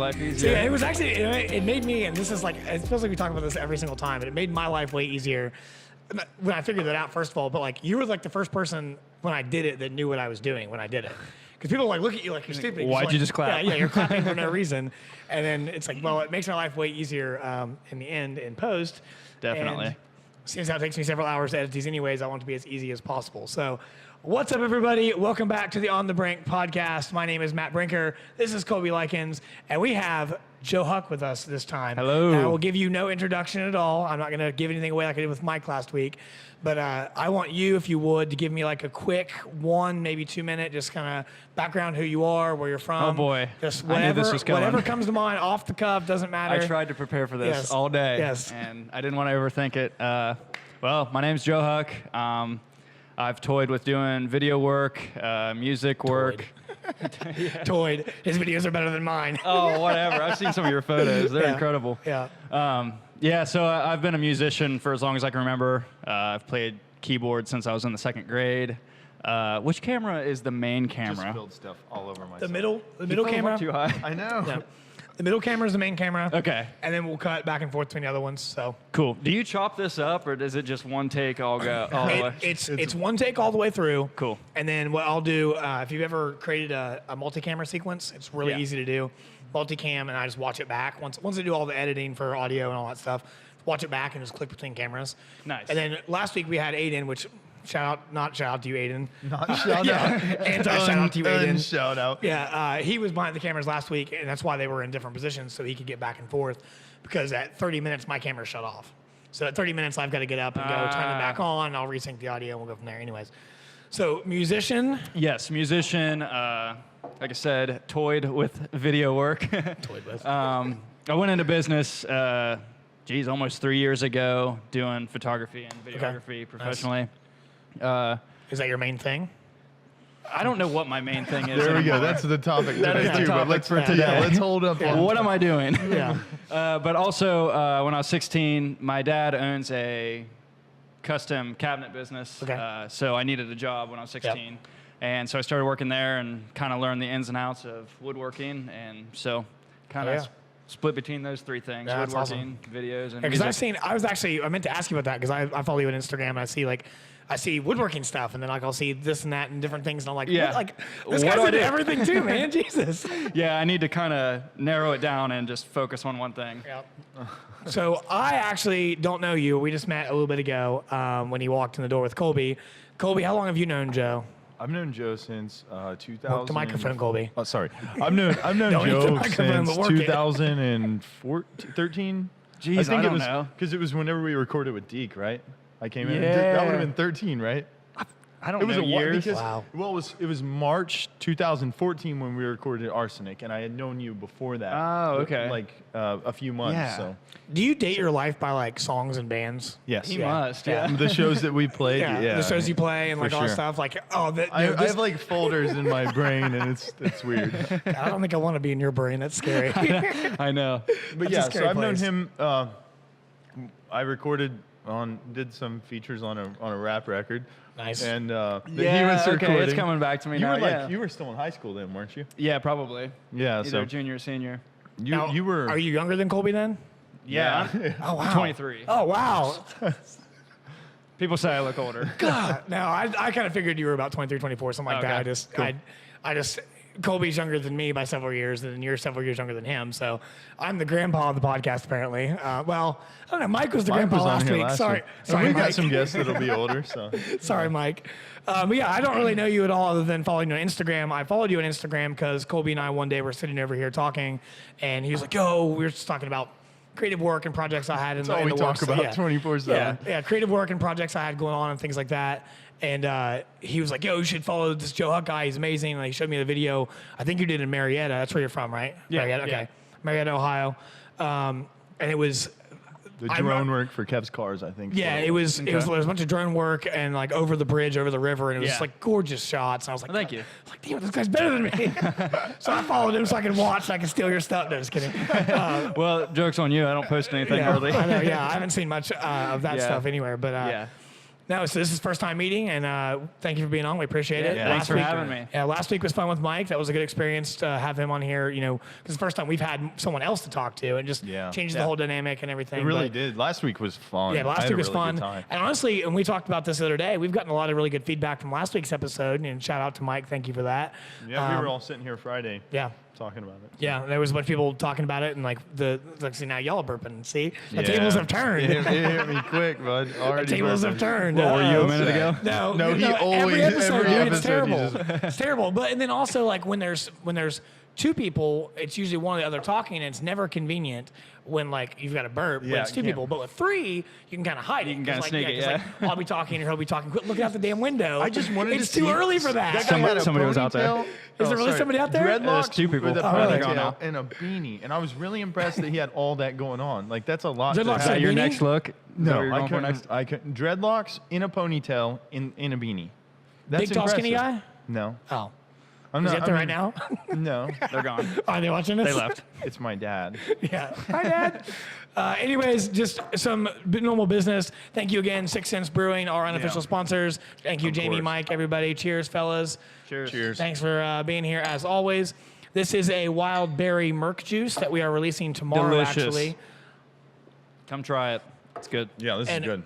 life easier. Yeah, it was actually, it made me, and this is like, it feels like we talk about this every single time, but it made my life way easier when I figured that out, first of all. But like, you were like the first person when I did it that knew what I was doing when I did it. Because people like look at you like you're stupid. Why'd like, you just clap? Yeah, you're clapping for no reason. And then it's like, well, it makes my life way easier in the end in post. Definitely. And since it takes me several hours to edit these anyways, I want it to be as easy as possible. So what's up, everybody? Welcome back to the On the Brink podcast. My name is Matt Brinker. This is Colby Likens. And we have Joe Huck with us this time. Hello. I will give you no introduction at all. I'm not going to give anything away like I did with Mike last week. But I want you, if you would, to give me like a quick 1, maybe 2 minute, just kind of background who you are, where you're from. Oh boy, just I knew this was coming. Whatever comes to mind, off the cuff, doesn't matter. I tried to prepare for this Yes. all day, Yes. and I didn't want to overthink it. Well, my name's Joe Huck. I've toyed with doing video work, music work. Toyed. His videos are better than mine. Oh, whatever. I've seen some of your photos. They're incredible. Yeah. Yeah, so I've been a musician for as long as I can remember. I've played keyboard since I was in the 2nd grade. Which camera is the main camera? Just spilled stuff all over myself. The middle camera. Too high. I know. Yeah. The middle camera is the main camera. Okay. And then we'll cut back and forth between the other ones. So Cool. Do you chop this up, or is it just one take all go all the way? it's one take all the way through. Cool. And then what I'll do, if you've ever created a multi-camera sequence, it's really easy to do. Multicam, and I just watch it back. Once I do all the editing for audio and all that stuff, watch it back and just click between cameras. Nice. And then last week we had Aiden, which not shout out to you, Aiden. Not shout out. Anti-shout out to you, Aiden. Shout out. Yeah, he was behind the cameras last week, and that's why they were in different positions, so he could get back and forth. Because at 30 minutes, my camera shut off. So at 30 minutes, I've got to get up and go turn them back on. I'll resync the audio, and we'll go from there. Anyways, so musician. Yes, musician. Like I said, toyed with video work. Toyed with. I went into business, almost 3 years ago, doing photography and videography professionally. Nice. Is that your main thing? I don't know what my main thing is. There we go. anymore. That's the topic That is today the too. But topic let's for today. let's hold up. on What am I doing? Yeah. But also, when I was 16, my dad owns a custom cabinet business. Okay. So I needed a job when I was 16. Yep. And so I started working there and kind of learned the ins and outs of woodworking. And so kind of split between those 3 things, Yeah, that's woodworking, videos, and Because music. I meant to ask you about that because I follow you on Instagram and I see woodworking stuff and then like I'll see this and that and different things and I'm like, Yeah. what? Like this What guy's do I into do? everything too, man. Jesus. Yeah, I need to kind of narrow it down and just focus on one thing. Yep. So I actually don't know you. We just met a little bit ago when he walked in the door with Colby. Colby, how long have you known Joe? I've known Joe since 2000. Work the microphone, Colby. Oh, sorry. I've known Don't eat the Joe microphone, since but work it. 2013. Jeez, I think I it don't was know. because it was whenever we recorded with Deke, right? I came in. Yeah. That would have been 13, right? I don't It was know a while years. because Wow. well, it was March 2014 when we recorded Arsenic, and I had known you before that. Oh, okay. Like a few months. Yeah. So Do you date your life by like songs and bands? yes, He must, yeah. The shows that we played. Yeah, The shows you play and for like all that sure. stuff. Like, oh, I have like folders in my brain, and it's weird. I don't think I want to be in your brain. That's scary. I know. But That's a yeah, scary so I've known place. him. I did some features on a rap record. Nice. And that Yeah, he was recording. okay, it's coming back to me You now. were like yeah. you were still in high school then, weren't you? Yeah, probably. Yeah. Either So junior or senior. Now, you were. Are you younger than Colby then? Yeah. Oh wow. I'm 23. Oh wow. People say I look older. God. No, I kind of figured you were about 23, 24, something like Okay, that. cool. I just Colby's younger than me by several years, and you're several years younger than him. So I'm the grandpa of the podcast, apparently. Well, I don't know. Mike was the Mike grandpa was on last here week. last Sorry, week. And sorry, we Mike. got some guests that'll be older. So Sorry, Mike. But yeah, I don't really know you at all other than following you on Instagram. I followed you on Instagram because Colby and I one day were sitting over here talking, and he was like, "Yo, we were just talking about creative work and projects I had in that's the all in we the talk works." about Yeah. 24/7. Yeah, creative work and projects I had going on and things like that. And he was like, "Yo, you should follow this Joe Huck guy. He's amazing." And he showed me the video. I think you did in Marietta. That's where you're from, right? Yeah, Marietta. Okay. yeah. Marietta, Ohio. And it was. The I drone remember- work for Kev's cars, I think. Yeah, it was. It was. There was a bunch of drone work and like over the bridge, over the river, and it was just Yeah. like gorgeous shots. And I was like, Thank you. I was like, damn, this guy's better than me. So I followed him so I could watch, so I could steal your stuff. No, just kidding. Well, joke's on you. I don't post anything hardly. I know. Yeah, I haven't seen much of that Yeah. stuff anywhere, but Yeah. No, so this is first time meeting, and thank you for being on. We appreciate it. Yeah, thanks for having me. Yeah, last week was fun with Mike. That was a good experience to have him on here. You know, because the first time we've had someone else to talk to, and just changed the whole dynamic and everything. It really did. Last week was fun. Yeah, last week was fun. And honestly, and we talked about this the other day, we've gotten a lot of really good feedback from last week's episode. And shout out to Mike. Thank you for that. Yeah, we were all sitting here Friday. Yeah. Talking about it. Yeah, there was a bunch of people talking about it, and like see, now y'all are burping. See, the tables have turned. It hit me quick, bud. The tables have turned. What were you a minute ago? No, he always every episode, it's terrible. It's terrible. But and then also like when there's two people, it's usually one or the other talking, and it's never convenient when like you've got a burp when it's two people. But with three, you can kind of hide it. You can kind of sneak it. Like, I'll be talking or he'll be talking. Quit looking out the damn window. I just wanted it's to too see early for that. Somebody was out there. Is there really somebody out there? Dreadlocks two people. with a Really? ponytail and a beanie, and I was really impressed that he had all that going on. Like that's a lot. Dreadlocks Is that your beanie? next look? Is that what you're No, going for next? I couldn't. Dreadlocks in a ponytail in a beanie. That's Big, tall, skinny impressive. guy? No. Oh. I'm Is he not. up there right now? No. They're gone. Are they watching this? They left. It's my dad. Yeah. Hi, Dad. Anyways, just some normal business. Thank you again, 6 Cents Brewing, our unofficial sponsors. Thank you, Jamie, course. Mike, everybody. Cheers, fellas. Cheers. Thanks for being here, as always. This is a wild berry Merc juice that we are releasing tomorrow, Delicious. actually. Come try it. It's good. Yeah, this And is good.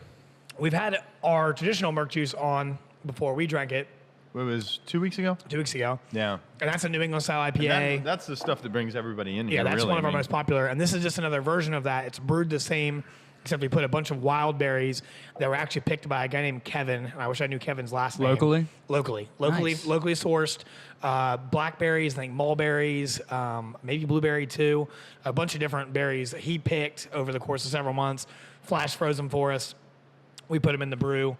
We've had our traditional Merc juice on before we drank it It was 2 weeks ago. 2 weeks ago. Yeah. And that's a New England style And IPA. that's the stuff that brings everybody in here. Yeah, that's really. one of I our mean, most popular. And this is just another version of that. It's brewed the same, except we put a bunch of wild berries that were actually picked by a guy named Kevin. And I wish I knew Kevin's last name. Locally? Locally Nice. sourced. Blackberries, I think mulberries, maybe blueberry too. A bunch of different berries that he picked over the course of several months. Flash froze them for us. We put them in the brew.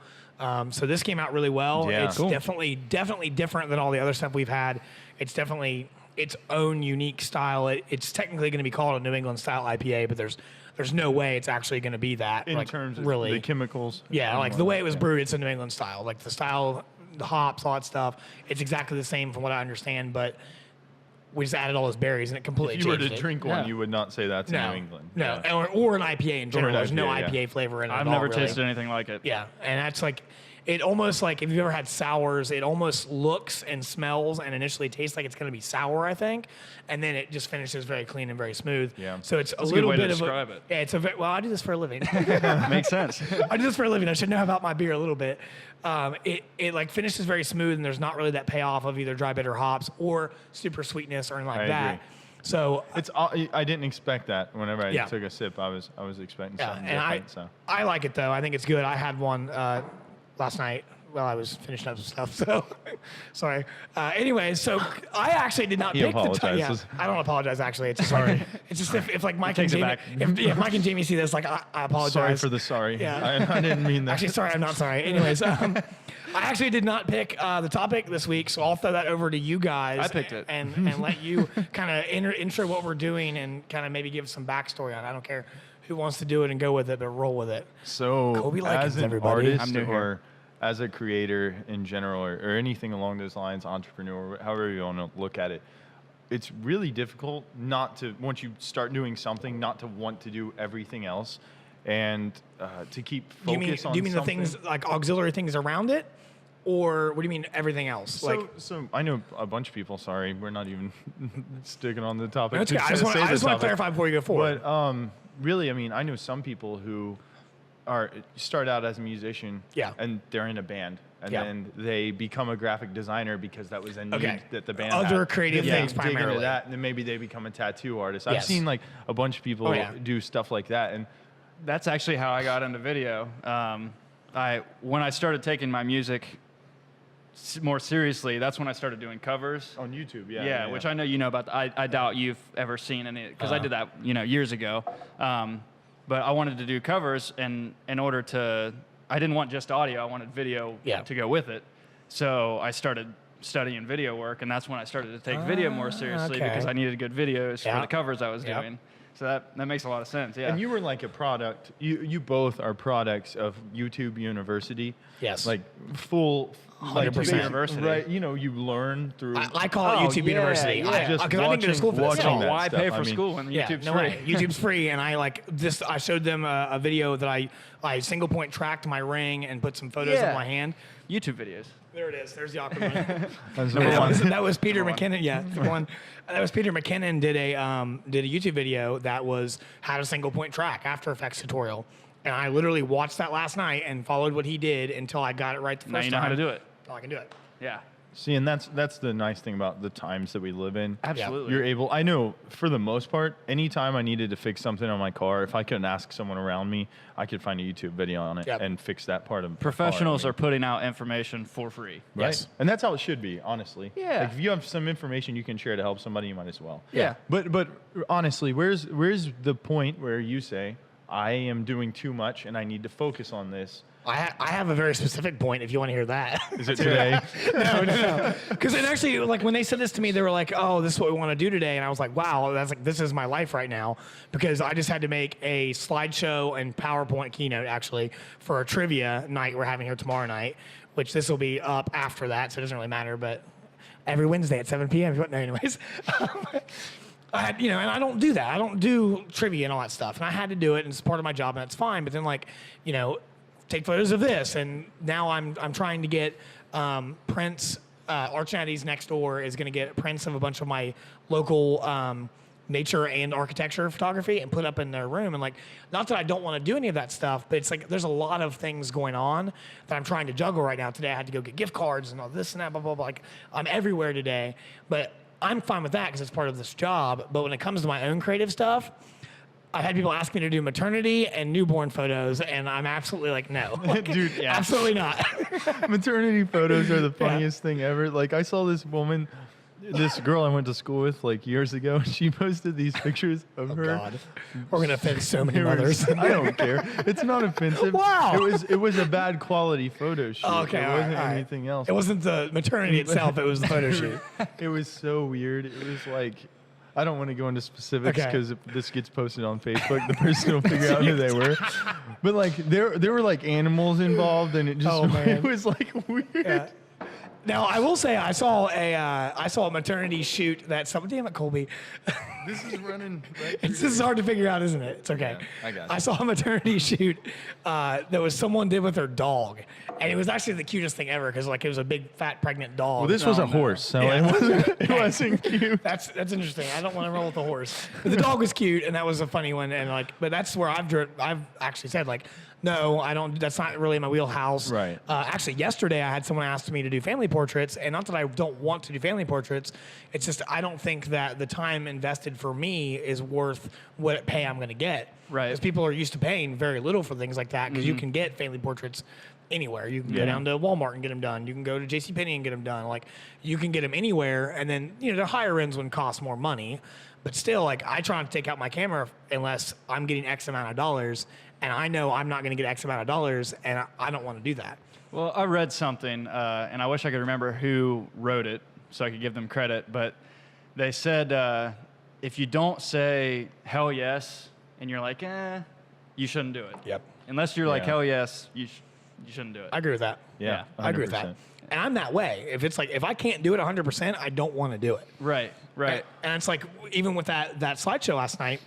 So this came out really well. Yeah. It's Cool. definitely different than all the other stuff we've had. It's definitely its own unique style. It's technically going to be called a New England style IPA, but there's no way it's actually going to be that. in like, terms of really the chemicals. yeah, like and the way it was whatnot, brewed, it's a New England style. Like the style, the hops, all that stuff. It's exactly the same from what I understand, but we just added all those berries and it completely If you were changed to it. drink one, Yeah. you would not say that's No, New England. no, Yeah. or an IPA in general. an There's no IPA, yeah. IPA flavor in it. I've at all, never really. tasted anything like it. Yeah, and that's like, it almost like if you've ever had sours, it almost looks and smells and initially tastes like it's going to be sour, I think, and then it just finishes very clean and very smooth. Yeah. So it's That's a a good little way to bit of describe a, it. Yeah, it's a well, I do this for a living. Makes sense. I do this for a living. I should know about my beer a little bit. It like finishes very smooth, and there's not really that payoff of either dry bitter hops or super sweetness or anything like I that. agree. So It's I didn't expect that. Whenever I Yeah. took a sip, I was expecting yeah, something and different. I like it though. I think it's good. I had one last night while I was finishing up some stuff. So sorry. Anyway, so I actually did not He pick apologizes. I don't apologize actually. It's just like it's just if like Mike and takes it Jamie, back. if Mike and Jamie see this, like I apologize. Sorry for the sorry. Yeah. I didn't mean that. Actually, sorry, I'm not sorry. Anyways, I actually did not pick the topic this week, so I'll throw that over to you guys. I picked it. and let you kind of intro what we're doing and kind of maybe give some backstory on it. I don't care who wants to do it and go with it, but roll with it. So, Colby Likens, as an everybody. artist I'm new here. or as a creator in general, or anything along those lines, entrepreneur, however you want to look at it, it's really difficult not to, once you start doing something, not to want to do everything else, and to keep Do you mean focus on the something. things like auxiliary things around it, or what do you mean everything else? So I know a bunch of people. Sorry, we're not even sticking on the topic. That's good. I to just say want the to topic. clarify before you go forward. But really, I mean, I know some people who start out as a musician, Yeah. and they're in a band, and Yeah. then they become a graphic designer because that was a need Okay. that the band Other had. creative Then they things dig into primarily. that, and then maybe they become a tattoo artist. I've Yes. seen like a bunch of people Oh, yeah. do stuff like that, and That's actually how I got into video. When I started taking my music more seriously, that's when I started doing covers. on YouTube, Yeah, which I know you know about. I doubt you've ever seen any, because I did that, years ago. But I wanted to do covers, and in order to, I didn't want just audio. I wanted video Yeah. to go with it. So I started studying video work, and that's when I started to take video more seriously okay. because I needed good videos Yeah. for the covers I was Yep. doing. So that makes a lot of sense. Yeah. And you were like a product. You both are products of YouTube University. Yes. Like full. 100%. University. Right. You know, you learn through. I call it YouTube University. Just Because I think there's school for this. watching that Why stuff. pay for I mean, school when YouTube's no free? way. YouTube's free, and I showed them a video that I single point tracked my ring and put some photos of my hand. YouTube videos. There it is. There's the awkward one. That's And number one. that was Peter McKinnon. Yeah, the one. That was Peter McKinnon did a YouTube video that was how to single point track After Effects tutorial, and I literally watched that last night and followed what he did until I got it right the first Now time. you know how to do it. Oh, I can do it. Yeah. See, and that's the nice thing about the times that we live in. Absolutely. You're able. I know for the most part, anytime I needed to fix something on my car, if I couldn't ask someone around me, I could find a YouTube video on it Yep. and fix that part of the Professionals car. are putting out information for free. Right? Yes. And that's how it should be, honestly. Yeah. Like if you have some information you can share to help somebody, you might as well. Yeah. But honestly, where's the point where you say, I am doing too much and I need to focus on this? I have a very specific point if you want to hear that. Is it today? No. Because it actually, like, when they said this to me, they were like, oh, this is what we want to do today. And I was like, wow, this is my life right now. Because I just had to make a slideshow and PowerPoint keynote, actually, for a trivia night we're having here tomorrow night, which this will be up after that, so it doesn't really matter. But every Wednesday at 7 p.m. No, anyways. I had, and I don't do that. I don't do trivia and all that stuff. And I had to do it, and it's part of my job, and it's fine. But then, take photos of this, and now I'm trying to get prints. Archnettes next door is going to get prints of a bunch of my local nature and architecture photography and put up in their room. And not that I don't want to do any of that stuff, but it's like there's a lot of things going on that I'm trying to juggle right now. Today I had to go get gift cards and all this and that, blah blah blah. Like I'm everywhere today, but I'm fine with that because it's part of this job. But when it comes to my own creative stuff, I've had people ask me to do maternity and newborn photos, and I'm absolutely like, no. Dude, yeah. Absolutely not. Maternity photos are the funniest thing ever. Like I saw this woman, this girl I went to school with years ago, and she posted these pictures of her. God. We're going to offend so many They were- mothers. I don't care. It's not offensive. Wow. It was a bad quality photo shoot. Oh, okay, It all right, wasn't all right. anything else. It wasn't the maternity itself, it was the photo shoot. It was so weird. It was like, I don't want to go into specifics Okay. because if this gets posted on Facebook, the person will figure out who they were. But there were like animals involved, and it just Oh, man. it was like weird. Yeah. Now, I will say I saw a maternity shoot that someone, damn it, Colby. This is running. Right This is hard to figure out, isn't it? It's okay. Yeah, I got it. I saw a maternity shoot that was someone did with their dog. And it was actually the cutest thing ever because it was a big, fat, pregnant dog. Well, this was a horse, so Yeah. it wasn't cute. That's interesting. I don't want to roll with the horse. But the dog was cute, and that was a funny one. And but that's where I've actually said no, I don't. That's not really my wheelhouse. Right. Actually, yesterday I had someone ask me to do family portraits, and not that I don't want to do family portraits. It's just I don't think that the time invested for me is worth what pay I'm going to get. Right. Because people are used to paying very little for things like that. Because you can get family portraits anywhere. You can go down to Walmart and get them done. You can go to JCPenney and get them done. You can get them anywhere. And then the higher ends one cost more money. But still, I try not to take out my camera unless I'm getting X amount of dollars, and I know I'm not going to get X amount of dollars, and I don't want to do that. Well, I read something, and I wish I could remember who wrote it so I could give them credit, but they said if you don't say hell yes and you're like, you shouldn't do it. Yep. Unless you're like, Yeah. hell yes, you shouldn't do it. I agree with that. Yeah, I agree with that. 100%. And I'm that way. If it's if I can't do it 100%, I don't want to do it. Right. And it's even with that slideshow last night,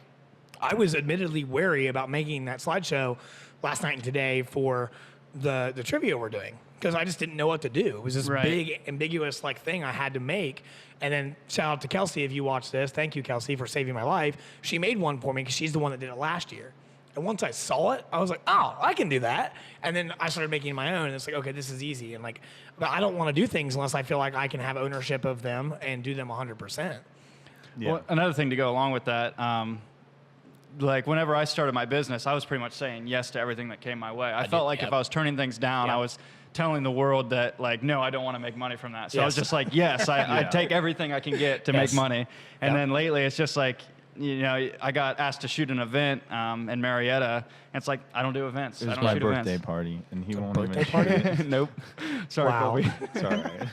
I was admittedly wary about making that slideshow last night and today for the trivia we're doing because I just didn't know what to do. It was this Right. big, ambiguous thing I had to make. And then shout out to Kelsey if you watch this. Thank you, Kelsey, for saving my life. She made one for me because she's the one that did it last year. And once I saw it, I was like, oh, I can do that. And then I started making my own. And it's okay, this is easy. And but I don't want to do things unless I feel like I can have ownership of them and do them 100%. Yeah. Well, another thing to go along with that, whenever I started my business, I was pretty much saying yes to everything that came my way. I felt like if I was turning things down, Yep. I was telling the world that no, I don't want to make money from that. So I was Yes. just like, yes, I take everything I can get to Yes. make money. And Yep. then lately it's just I got asked to shoot an event in Marietta. And it's like, I don't do events. It was I don't my shoot birthday events. party, and he won't birthday even party? shoot it. Nope. Sorry, Wow. Colby. It's all right.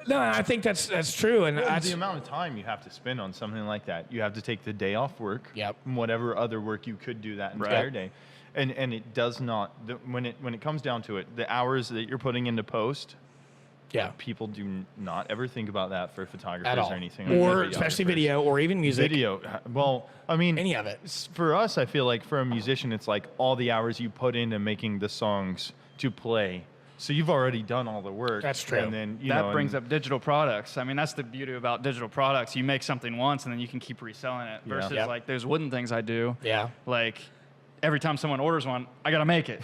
No, I think that's true, and Well, that's the amount of time you have to spend on something like that. You have to take the day off work. Yep. And whatever other work you could do that Right. entire day, and it does not. When it comes down to it, the hours that you're putting into post, yeah. people do not ever think about that for photographers At all. or anything. Or like especially videographers. video or even music. Video. Well, I mean, Any of it. For us, I feel like for a musician, it's like all the hours you put into making the songs to play. So you've already done all the work. That's true. And then That brings up digital products. I mean, that's the beauty about digital products. You make something once and then you can keep reselling it. Yeah. Versus Yep. like those wooden things I do. Yeah. Like every time someone orders one, I gotta make it.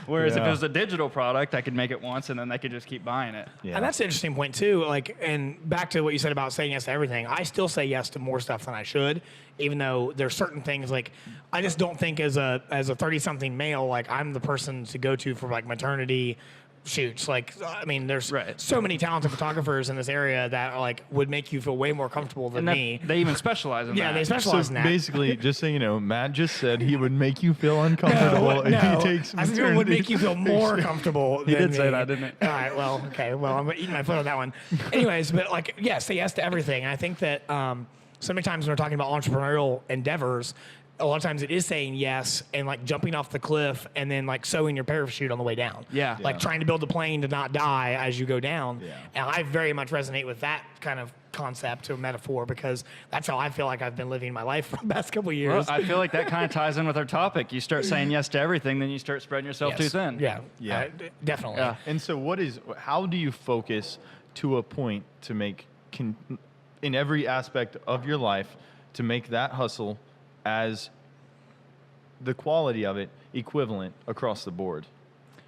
Whereas if Yeah. it was a digital product, I could make it once and then they could just keep buying it. Yeah. And that's an interesting point too. Like, and back to what you said about saying yes to everything. I still say yes to more stuff than I should, even though there's certain things like I just don't think as a 30-something male, like I'm the person to go to for like maternity shoots. Like, I mean, there's Right. so many talented photographers in this area that like would make you feel way more comfortable than And that, me. they even specialize in Yeah, that. they specialize in that. basically, just so you know, Matt just said he would make you feel uncomfortable if he takes I said it would make you feel more maternity. comfortable. He than did say me. that, didn't he? All right. Well, okay. Well, I'm eating my foot on that one. Anyways, but like, yeah, say yes to everything. And I think that so many times when we're talking about entrepreneurial endeavors, a lot of times it is saying yes and like jumping off the cliff and then like sewing your parachute on the way down. Yeah. Like trying to build a plane to not die as you go down. Yeah. And I very much resonate with that kind of concept or metaphor because that's how I feel like I've been living my life for the past couple of Well, years. I feel like that kind of ties in with our topic. You start saying yes to everything, then you start spreading yourself too Yes. thin. Yeah. Yeah. Definitely. Yeah. And so, how do you focus to a point to make, in every aspect of your life, to make that hustle as the quality of it equivalent across the board?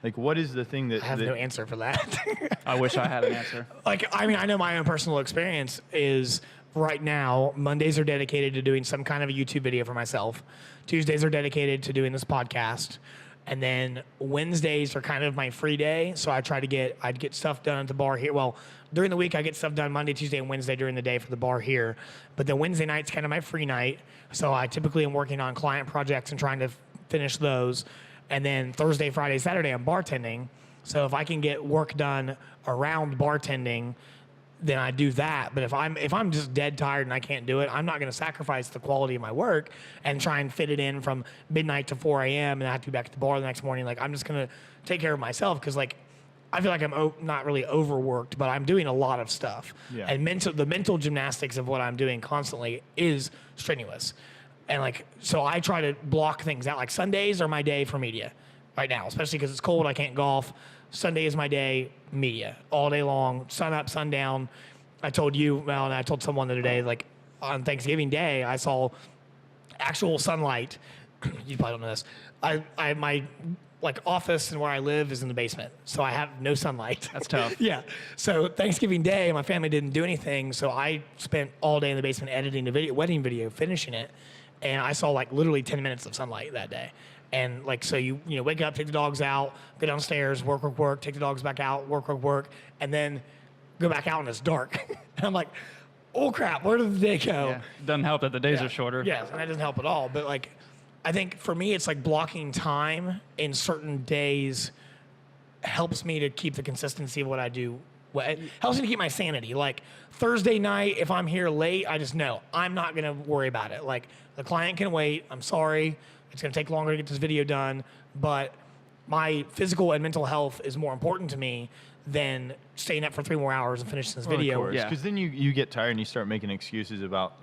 Like, what is the thing that I have no answer for that. I wish I had an answer. Like, I mean, I know my own personal experience is right now, Mondays are dedicated to doing some kind of a YouTube video for myself. Tuesdays are dedicated to doing this podcast. And then Wednesdays are kind of my free day. So I'd get stuff done at the bar here. Well, during the week, I get stuff done Monday, Tuesday, and Wednesday during the day for the bar here. But then Wednesday night's kind of my free night. So I typically am working on client projects and trying to finish those. And then Thursday, Friday, Saturday, I'm bartending. So if I can get work done around bartending, then I do that. But if I'm just dead tired and I can't do it, I'm not going to sacrifice the quality of my work and try and fit it in from midnight to 4 a.m. and I have to be back at the bar the next morning. Like, I'm just going to take care of myself because, like, I feel like I'm not really overworked, but I'm doing a lot of stuff. Yeah. And the mental gymnastics of what I'm doing constantly is strenuous. And, like, so I try to block things out. Like, Sundays are my day for media right now, especially because it's cold. I can't golf. Sunday is my day, media, all day long, sun up, sundown. I told you, well, and I told someone the other day, like on Thanksgiving Day, I saw actual sunlight. You probably don't know this. My like office and where I live is in the basement, so I have no sunlight. That's tough. Yeah. So Thanksgiving Day, my family didn't do anything, so I spent all day in the basement editing the wedding video, finishing it, and I saw like literally 10 minutes of sunlight that day. And like, so you wake up, take the dogs out, go downstairs, work, take the dogs back out, work, and then go back out and it's dark. And I'm like, oh crap, where did the day go? Yeah. Doesn't help that the days Yeah. are shorter. Yes, and that doesn't help at all. But like, I think for me, it's like blocking time in certain days helps me to keep the consistency of what I do. It helps me to keep my sanity. Like Thursday night, if I'm here late, I just know I'm not going to worry about it. Like the client can wait. I'm sorry. It's going to take longer to get this video done, but my physical and mental health is more important to me than staying up for 3 more hours and finishing this video. Yeah. Because then you get tired and you start making excuses about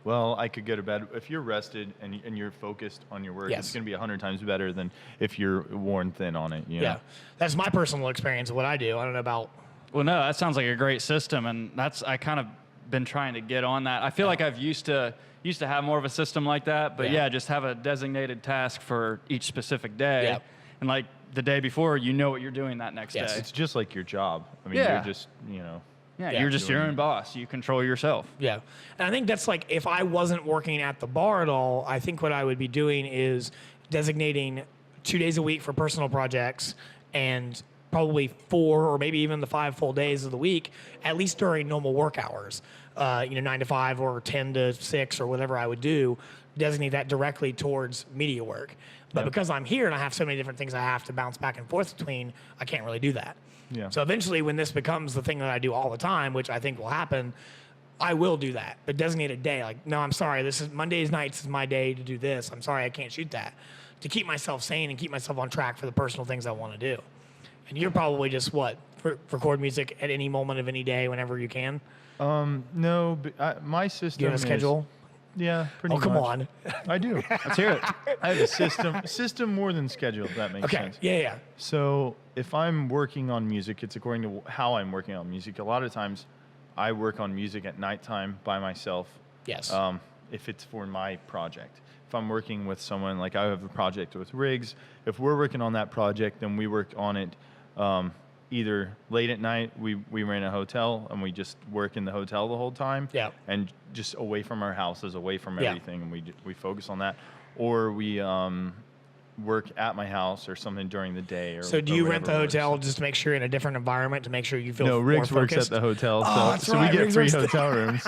well, I could go to bed. If you're rested and you're focused on your work, Yes. it's going to be 100 times better than if you're worn thin on it. You know? Yeah, that's my personal experience of what I do. I don't know about. Well, no, that sounds like a great system, and I kind of been trying to get on that. I feel like I've used to have more of a system like that, but yeah, just have a designated task for each specific day, Yep. and like the day before, you know what you're doing that next Yes. day. It's just like your job. I mean, Yeah. you're just, Yeah, Yeah. you're just your own boss. You control yourself. Yeah. And I think that's like, if I wasn't working at the bar at all, I think what I would be doing is designating 2 days a week for personal projects and probably 4 or maybe even the 5 full days of the week, at least during normal work hours. 9 to 5 or 10 to 6 or whatever I would do, designate that directly towards media work. But because I'm here and I have so many different things I have to bounce back and forth between, I can't really do that. Yeah. So eventually when this becomes the thing that I do all the time, which I think will happen, I will do that. But designate a day. Like, no, I'm sorry. This is Mondays nights is my day to do this. I'm sorry I can't shoot that. To keep myself sane and keep myself on track for the personal things I want to do. And you're probably just record music at any moment of any day whenever you can? No, but my system Do you have a schedule? Yeah, pretty much. Oh, come on. I do. Let's hear it. I have a system more than schedule, if that makes sense. Yeah. So if I'm working on music, it's according to how I'm working on music. A lot of times I work on music at nighttime by myself. Yes. If it's for my project. If I'm working with someone, like I have a project with Riggs, if we're working on that project, then we work on it either late at night, we rent a hotel and we just work in the hotel the whole time. Yeah. And just away from our houses, away from everything, and we focus on that. Or we work at my house or something during the day. So do you rent the hotel just to make sure you're in a different environment to make sure you feel No, Riggs more works focused? at the hotel, that's so right. we get Riggs free works hotel rooms.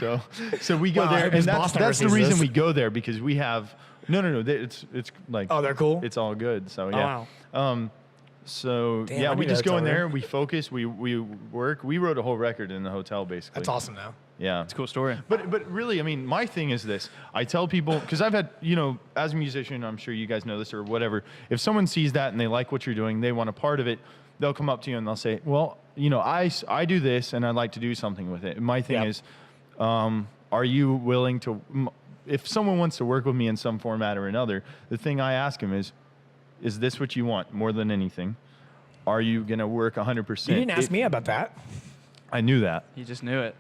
So we go Wow, I there, hope and his boss never that's the sees reason this. we go there, because we have no. It's like, Oh, they're cool? It's all good. So yeah. wow. So Damn, yeah, I we need a just go in hotel there, room. we focus, we work. We wrote a whole record in the hotel, basically. That's awesome, though. Yeah. It's a cool story. But really, I mean, my thing is this. I tell people, because I've had, as a musician, I'm sure you guys know this or whatever, if someone sees that and they like what you're doing, they want a part of it, they'll come up to you and they'll say, well, I do this and I'd like to do something with it. And my thing is, are you willing to, if someone wants to work with me in some format or another, the thing I ask them is this what you want more than anything? Are you going to work 100%? You didn't ask me about that. I knew that. You just knew it.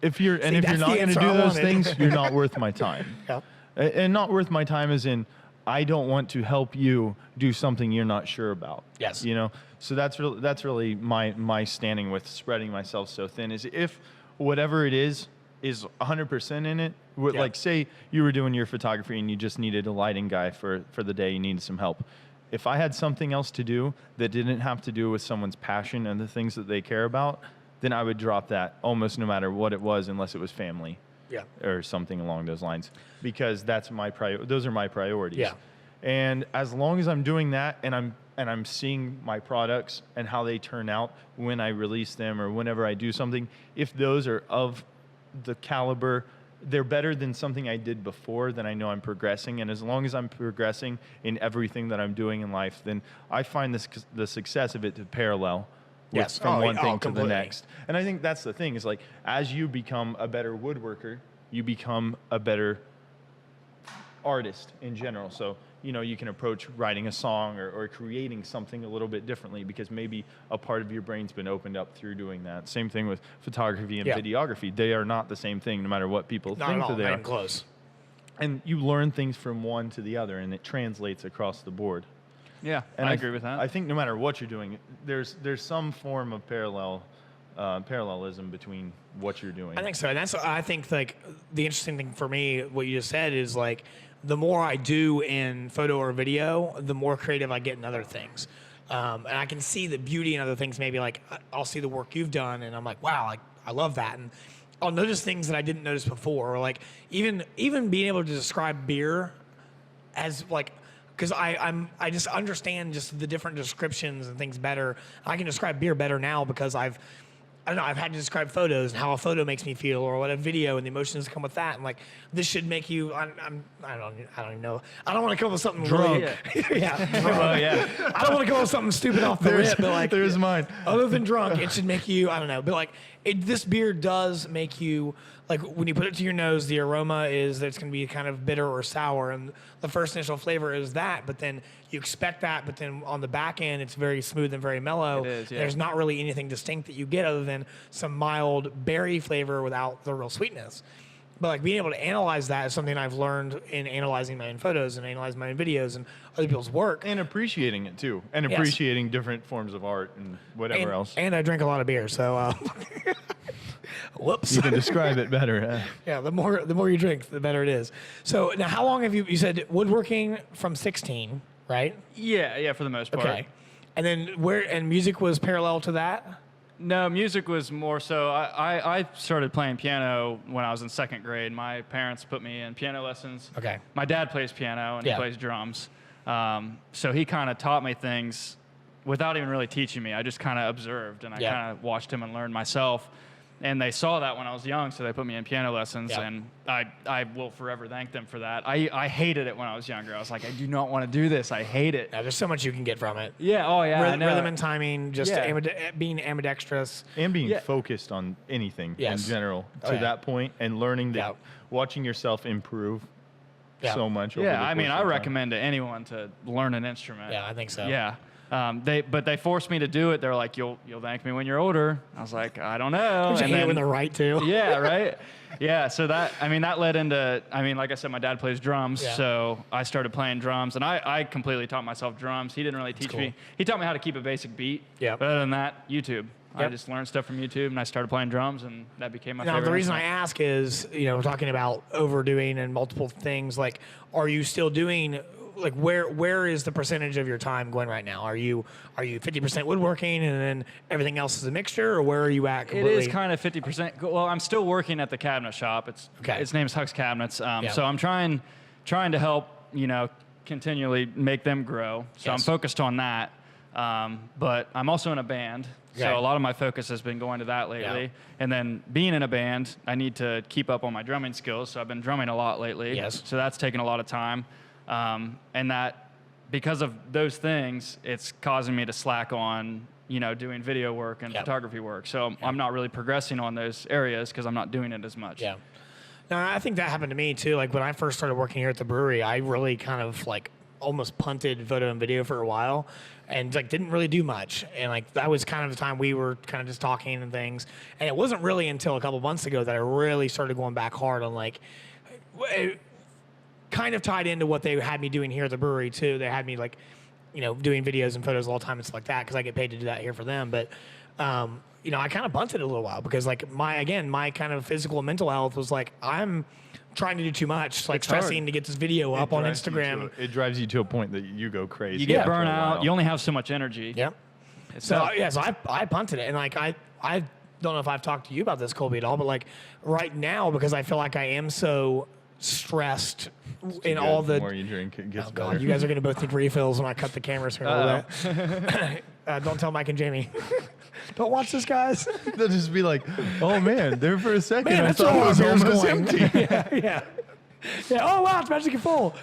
If you're See, not that's going the to answer do I those wanted. things, you're not worth my time. Yeah. And not worth my time as in, I don't want to help you do something you're not sure about. Yes. So that's really my standing with spreading myself so thin, is if whatever it is 100% in it. Yeah. Like, say you were doing your photography and you just needed a lighting guy for the day, you needed some help. If I had something else to do that didn't have to do with someone's passion and the things that they care about, then I would drop that almost no matter what it was, unless it was family. Yeah. Or something along those lines, because that's those are my priorities. Yeah. And as long as I'm doing that and I'm seeing my products and how they turn out when I release them or whenever I do something, if those are of the caliber, they're better than something I did before, then I know I'm progressing. And as long as I'm progressing in everything that I'm doing in life, then I find the success of it to parallel Yes. from one thing to completely. the next. And I think that's the thing, is like, as you become a better woodworker, you become a better artist in general. So, you can approach writing a song or creating something a little bit differently, because maybe a part of your brain's been opened up through doing that. Same thing with photography and Yeah. videography. They are not the same thing, no matter what people Not think at all. that they Not are. even close. And you learn things from one to the other, and it translates across the board. Yeah, And I agree with that. I think no matter what you're doing, there's some form of parallelism between what you're doing. I think so. And I think like the interesting thing for me, what you just said, is like the more I do in photo or video, the more creative I get in other things. And I can see the beauty in other things. Maybe like I'll see the work you've done and I'm like, wow, like I love that. And I'll notice things that I didn't notice before, or like even being able to describe beer as like, because I just understand just the different descriptions and things better. I can describe beer better now because I've had to describe photos and how a photo makes me feel, or what a video and the emotions that come with that. And like, this should make you. I don't even know. I don't want to come up with something Drunk. Really, yeah. Well, yeah. I don't want to come up with something stupid off the rip, but like, there's mine. other than drunk, it should make you. I don't know, but like, this beer does make you. Like when you put it to your nose, the aroma is that it's going to be kind of bitter or sour, and the first initial flavor is that. But then you expect that, but then on the back end, it's very smooth and very mellow. It is, yeah. There's not really anything distinct that you get other than some mild berry flavor without the real sweetness. But like being able to analyze that is something I've learned in analyzing my own photos and analyzing my own videos and other people's work. And appreciating it too, and Yes. appreciating different forms of art and whatever else. And I drink a lot of beer, so whoops. You can describe it better. Yeah, the more you drink, the better it is. So now, how long have you said woodworking from 16, right? Yeah, for the most part. Okay. And then music was parallel to that? No, music was more so. I started playing piano when I was in 2nd grade. My parents put me in piano lessons. Okay. My dad plays piano and he plays drums. So he kind of taught me things without even really teaching me. I just kind of observed and I kind of watched him and learned myself. And they saw that when I was young, so they put me in piano lessons, and I will forever thank them for that. I hated it when I was younger. I was like, I do not want to do this. I hate it. Yeah, there's so much you can get from it. Yeah, oh yeah, I know. Rhythm and timing, just being ambidextrous. And being focused on anything in general to that point, and learning that, watching yourself improve so much. Over the I mean, course I of time. recommend to anyone to learn an instrument. Yeah, I think so. Yeah. They forced me to do it. They're like, you'll thank me when you're older. I was like, I don't know. And then when they're right too. Yeah, right. Yeah. So that led into, like I said, my dad plays drums. Yeah. So I started playing drums, and I completely taught myself drums. He didn't really teach me. He taught me how to keep a basic beat. Yeah. But other than that, YouTube. I just learned stuff from YouTube, and I started playing drums, and that became my favorite. Now, the reason I instrument. ask is, we're talking about overdoing and multiple things. Like, are you still doing? Like, where is the percentage of your time going right now? Are you 50% woodworking and then everything else is a mixture, or where are you at completely? It is kind of 50%. Well, I'm still working at the cabinet shop. Its name is Huck's Cabinets. So I'm trying to help, continually make them grow. So I'm focused on that. But I'm also in a band. Okay. So a lot of my focus has been going to that lately. Yeah. And then being in a band, I need to keep up on my drumming skills. So I've been drumming a lot lately. Yes. So that's taken a lot of time. And that, because of those things, it's causing me to slack on, doing video work and photography work. So I'm not really progressing on those areas because I'm not doing it as much. Yeah. Now, I think that happened to me too. Like, when I first started working here at the brewery, I really kind of almost punted photo and video for a while and didn't really do much. And that was kind of the time we were kind of just talking and things. And it wasn't really until a couple months ago that I really started going back hard on kind of tied into what they had me doing here at the brewery too. They had me doing videos and photos all the time and stuff like that because I get paid to do that here for them. But I kind of bunted it a little while because my kind of physical and mental health was I'm trying to do too much, stressing to get this video up on Instagram. It drives you to a point that you go crazy. You get burnout. You only have so much energy. Yep. So I punted it, and I don't know if I've talked to you about this, Colby, at all, but right now, because I feel like I am so stressed in all the more you drink, it gets God, better. you guys are gonna both need refills when I cut the cameras here a little bit. Don't tell Mike and Jamie. Don't watch this, guys. They'll just be like, "Oh man, there for a second, Man, I that's thought it all was our beer's almost going." empty." yeah. Oh wow, it's magically full.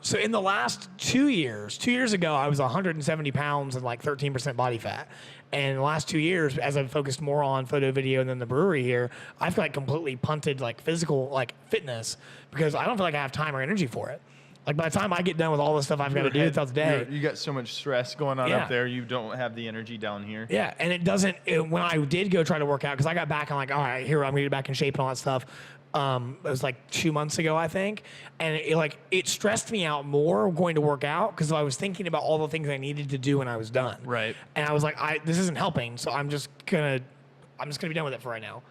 So in the last 2 years ago, I was 170 pounds and 13% body fat. And in the last 2 years, as I've focused more on photo, video, and then the brewery here, I've completely punted physical fitness because I don't feel like I have time or energy for it. By the time I get done with all the stuff I've got to do throughout the day, You got so much stress going on up there. You don't have the energy down here. yeah, and it doesn't. When I did go try to work out, because I got back, I'm all right, here I'm gonna get back in shape and all that stuff. It was 2 months ago, I think, and it stressed me out more going to work out because I was thinking about all the things I needed to do when I was done. Right. And I was like, this isn't helping, so I'm just gonna be done with it for right now.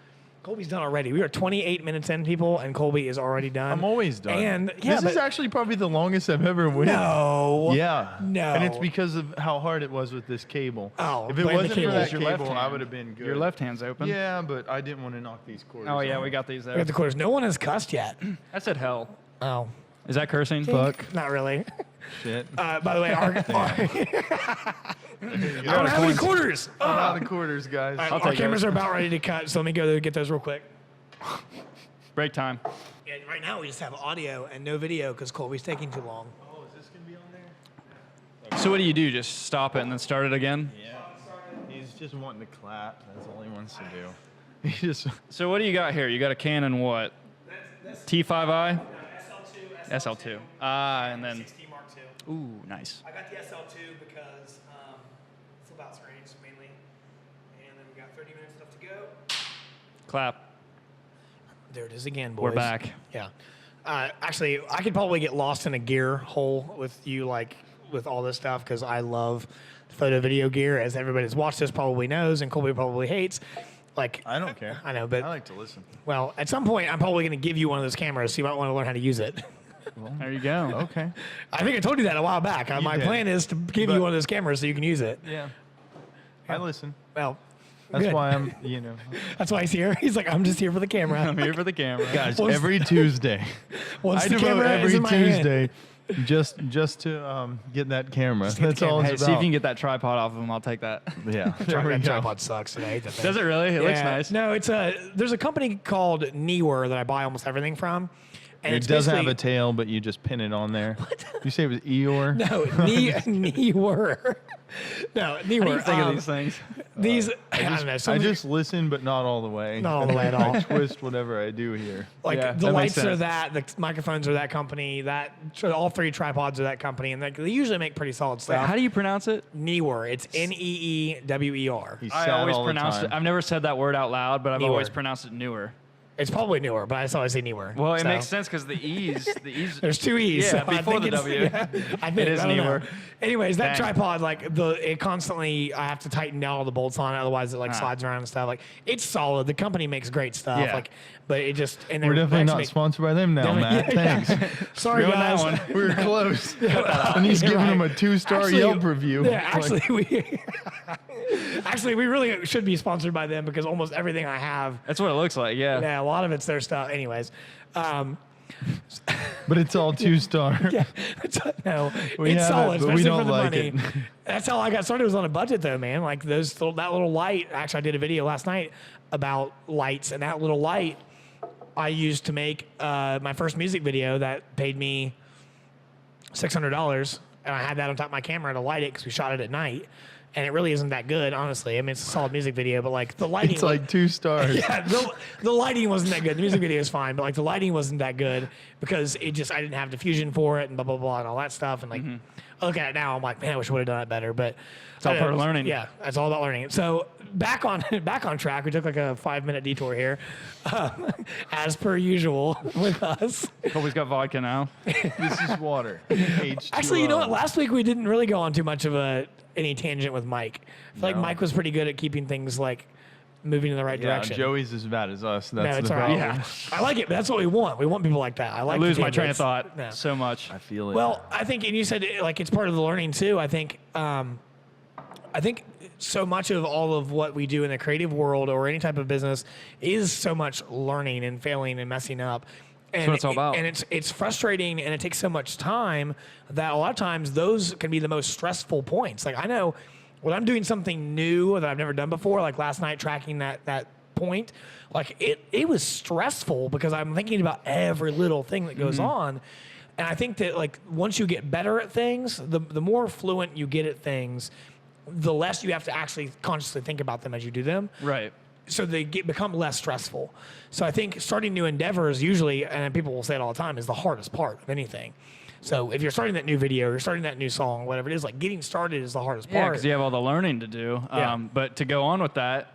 Colby's done already. We are 28 minutes in, people, and Colby is already done. I'm always done. And this is actually probably the longest I've ever went. no. Yeah. No. And it's because of how hard it was with this cable. Oh, if it blame the wasn't for cable. that Your left cable, I hand. would have been good. Your left hand's open. Yeah, but I didn't want to knock these cords. Oh yeah, off. we got these We there. got the quarters. No one has cussed yet. I said hell. Oh. Is that cursing? Fuck. Not really. Shit. By the way, I don't have any quarters. I'm out of quarters, guys. Our take cameras those. are about ready to cut, so let me go get those real quick. Break time. And right now we just have audio and no video because Colby's taking too long. Oh, is this going to be on there? So what do you do? Just stop it and then start it again? Yeah. He's just wanting to clap. That's all he wants to do. He just... So what do you got here? You got a Canon what? T5i? SL2. SL2. And then, 60 Mark II. ooh, nice. I got the SL2 because flip out screens mainly. And then we got 30 minutes left to go. Clap. There it is again, boys. We're back. Yeah. Actually, I could probably get lost in a gear hole with you, with all this stuff, because I love photo video gear, as everybody that's watched this probably knows, and Colby probably hates. I don't care. I know, but I like to listen. well, at some point, I'm probably going to give you one of those cameras, so you might want to learn how to use it. There you go. Okay. I think I told you that a while back. My did. plan is to give you one of those cameras so you can use it. Yeah. I listen. Well, That's Good. why I'm, you know. That's why he's here. He's like, I'm just here for the camera. I'm here for the camera. Guys, Once- every Tuesday. Once I the devote camera is every in my hand. Tuesday just to get that camera. get the That's all camera. Hey, it's see if about. you can get that tripod off of him. I'll take that. Yeah, there we That go. tripod sucks. And I hate that thing. Does it really? It looks Yeah. nice. No, it's there's a company called Newer that I buy almost everything from. And It it's doesn't have basically- a tail, but you just pin it on there. You say it was Eeyore? No, Newer. No, How do you Newer. think of these things? These, I don't know. Some I of the- just listen, but not all the way. Not all the way at all. I twist whatever I do here. like Yeah, the that makes lights are sense. that, the microphones are that company, all 3 tripods are that company, and they usually make pretty solid stuff. How do you pronounce it? Newer. It's Neewer. He's I sad always all the pronounced it. time. I've never said that word out loud, but I've Newer. always pronounced it newer. It's probably Newer, but I just always say Newer. Well, it So, makes sense because the E's. There's 2 E's. Yeah, so I before think the it's- W. yeah, I think It is I don't know. Newer. Anyways, that Dang. tripod, like it constantly, I have to tighten down all the bolts on it, otherwise it like slides around and stuff. Like it's solid. The company makes great stuff. Yeah. Like, but it just and We're they definitely actually not make- sponsored by them now, Matt. Definitely- yeah, Thanks. Sorry, Ruined that guys. one. We were close. And he's You're giving right. him a 2-star Actually- Yelp review. Yeah, Like, actually, we really should be sponsored by them because almost everything I have, That's what it looks like. Yeah. yeah, a lot of it's their stuff. Anyways, but it's all 2-star. yeah, no, We it's have it, solid, but we especially don't for the like money. it. That's how I got started. Was on a budget though, man. Like that little light. Actually, I did a video last night about lights, and that little light I used to make my first music video that paid me $600, and I had that on top of my camera to light it because we shot it at night. And it really isn't that good, honestly. I mean, it's a solid music video, but like the lighting. It's like 2 stars. yeah, the lighting wasn't that good. The music video is fine, but like the lighting wasn't that good because I didn't have diffusion for it and blah blah blah and all that stuff. And like, I look at it now, I'm like, man, I wish I would have done it better. But it's all part of learning. Yeah, it's all about learning. So back on track. We took like a 5-minute detour here, as per usual with us. Colby's got vodka now. This is water. H2O. Actually, you know what? Last week we didn't really go on too much of any tangent with Mike. I feel like No. Mike was pretty good at keeping things like moving in the right Yeah, direction. Joey's as bad as us. No, That's it's the all right. problem. Yeah. I like it, but that's what we want. We want people like that. I I like lose the my train of tangents. thought Yeah. so much. I feel it. Well, I think, and you said like it's part of the learning too. I think so much of all of what we do in the creative world or any type of business is so much learning and failing and messing up. And what it's all about. And it's frustrating and it takes so much time that a lot of times those can be the most stressful points. Like I know when I'm doing something new that I've never done before, like last night tracking that point, like it was stressful because I'm thinking about every little thing that goes on. And I think that like once you get better at things, the more fluent you get at things, the less you have to actually consciously think about them as you do them. Right. So they become less stressful. So I think starting new endeavors usually, and people will say it all the time, is the hardest part of anything. So if you're starting that new video, or you're starting that new song, whatever it is, like getting started is the hardest Yeah, part. because you have all the learning to do. Yeah. But to go on with that,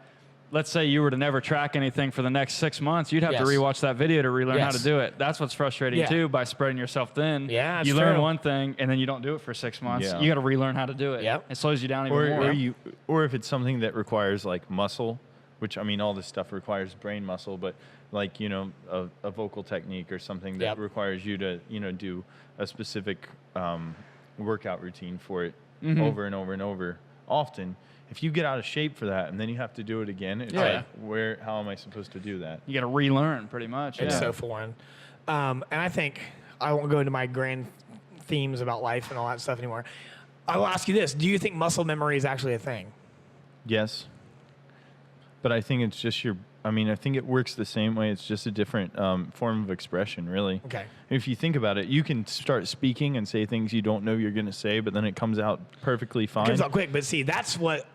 let's say you were to never track anything for the next 6 months, you'd have to Yes. rewatch that video to relearn how to Yes. do it. That's what's frustrating Yeah. too, by spreading yourself thin. Yeah, that's you learn true. one thing and then you don't do it for 6 months. Yeah. You got to relearn how to do it. Yep. It slows you down even more. or if it's something that requires like muscle, which I mean, all this stuff requires brain muscle, but like, you know, a vocal technique or something that Yep. requires you to, you know, do a specific workout routine for it Mm-hmm. over and over and over often. If you get out of shape for that and then you have to do it again, it's Yeah. like, how am I supposed to do that? You got to relearn pretty much. It's yeah. so foreign. And I think I won't go into my grand themes about life and all that stuff anymore. I will ask you this. Do you think muscle memory is actually a thing? Yes. But I think it's just I think it works the same way. It's just a different form of expression, really. Okay. If you think about it, you can start speaking and say things you don't know you're going to say, but then it comes out perfectly fine. Comes out quick, but see, that's what.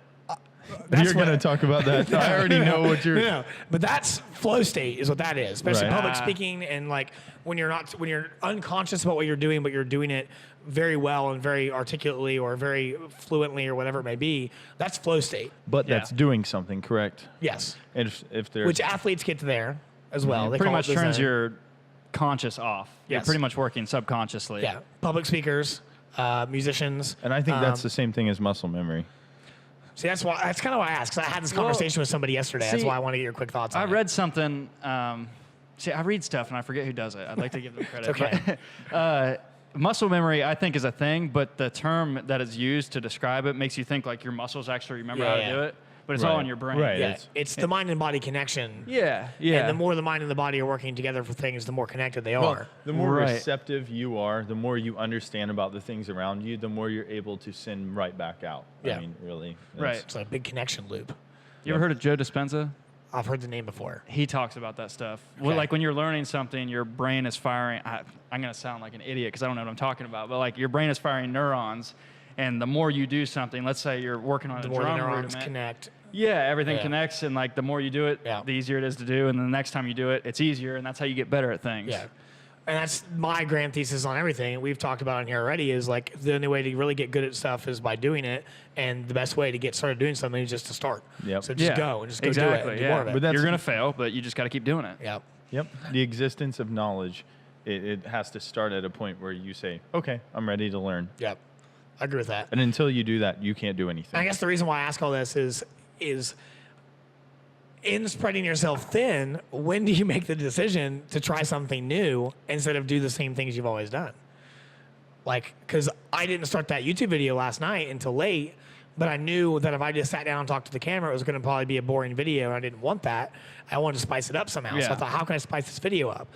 You're going to talk about that. I already know what you're. No, but that's flow state is what that is, especially Right. public speaking and like when you're unconscious about what you're doing, but you're doing it very well and very articulately or very fluently or whatever it may be. That's flow state. But Yeah. that's doing something, correct? Yes, And if they're which athletes get to there as well. They pretty call much it the turns zone. your conscious off. You're Yes. pretty much working subconsciously. Yeah, public speakers, musicians. and I think that's the same thing as muscle memory. See, that's kind of why I asked. 'Cause I had this conversation with somebody yesterday. That's see, why I want to get your quick thoughts on I it. read something. See, I read stuff and I forget who does it. I'd like to give them credit. okay. But, muscle memory, I think, is a thing, but the term that is used to describe it makes you think like your muscles actually remember Yeah, how to yeah. do it. but it's all in your brain. Right. Yeah, it's the mind and body connection. Yeah. And the more the mind and the body are working together for things, the more connected they are. The more Right. receptive you are, the more you understand about the things around you, the more you're able to send right back out. Yeah. I mean, really. Right. It's like a big connection loop. You ever heard of Joe Dispenza? I've heard the name before. He talks about that stuff. Well, Okay. like when you're learning something, your brain is firing. I'm going to sound like an idiot because I don't know what I'm talking about. But like your brain is firing neurons, and the more you do something, let's say you're working on The a more the drum neurons rudiment. connect. Yeah, everything Yeah. connects, and like the more you do it, Yeah. the easier it is to do, and the next time you do it, it's easier, and that's how you get better at things. Yeah. And that's my grand thesis on everything. We've talked about it here already is like the only way to really get good at stuff is by doing it. And the best way to get started doing something is just to start. Yep. So just Yeah, go and just go exactly, do it and do yeah. more of it. But that's- You're gonna fail, but you just got to keep doing it. Yep. Yep. The existence of knowledge, it has to start at a point where you say, okay, I'm ready to learn. Yep. I agree with that. And until you do that, you can't do anything. And I guess the reason why I ask all this is in spreading yourself thin, when do you make the decision to try something new instead of do the same things you've always done? Like, because I didn't start that YouTube video last night until late, but I knew that if I just sat down and talked to the camera, it was going to probably be a boring video, and I didn't want that. I wanted to spice it up somehow. So I Yeah. thought, how can I spice this video up?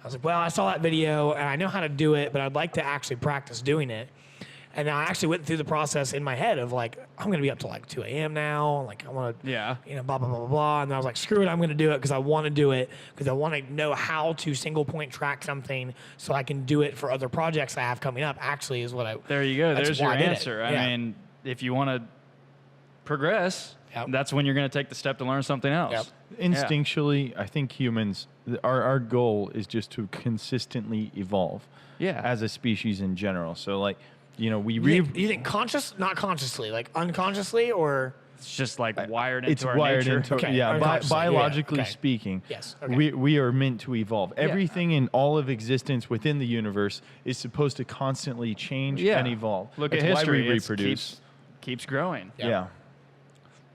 I was like, well, I saw that video, and I know how to do it, but I'd like to actually practice doing it. And I actually went through the process in my head of like, I'm going to be up till like 2 a.m. now. Like, I want to, Yeah. blah, blah, blah, blah, blah. And I was like, screw it, I'm going to do it because I want to do it because I want to know how to single point track something so I can do it for other projects I have coming up, actually, is what I. There you go. That's There's why your I did it. answer. Yeah. I mean, if you want to progress, Yep. that's when you're going to take the step to learn something else. Yep. Instinctually, I think humans, our goal is just to consistently evolve Yeah. as a species in general. So, like, you know, You think conscious, not consciously, like unconsciously, or It's just like wired into it's our wired nature. into Okay, yeah, unconsciously, yeah, biologically okay. speaking. Yes, okay. We are meant to evolve. Everything in all of existence within the universe is supposed to constantly change Yeah. and evolve. Look That's at history. why we It's reproduce. keeps growing. Yeah.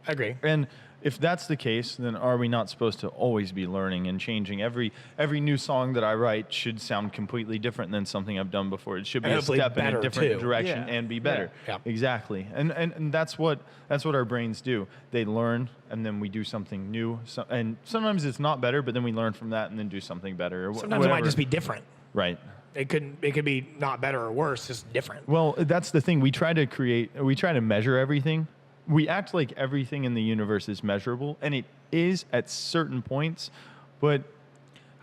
I agree. And if that's the case, then are we not supposed to always be learning and changing? Every new song that I write should sound completely different than something I've done before. It should be And a hopefully step in a better, different too. direction Yeah. and be better. Yeah. Exactly. And that's what our brains do. They learn and then we do something new. And sometimes it's not better, but then we learn from that and then do something better. Or Sometimes whatever. it might just be different. Right. It could be not better or worse, just different. Well, that's the thing. We try to measure everything. We act like everything in the universe is measurable, and it is at certain points, but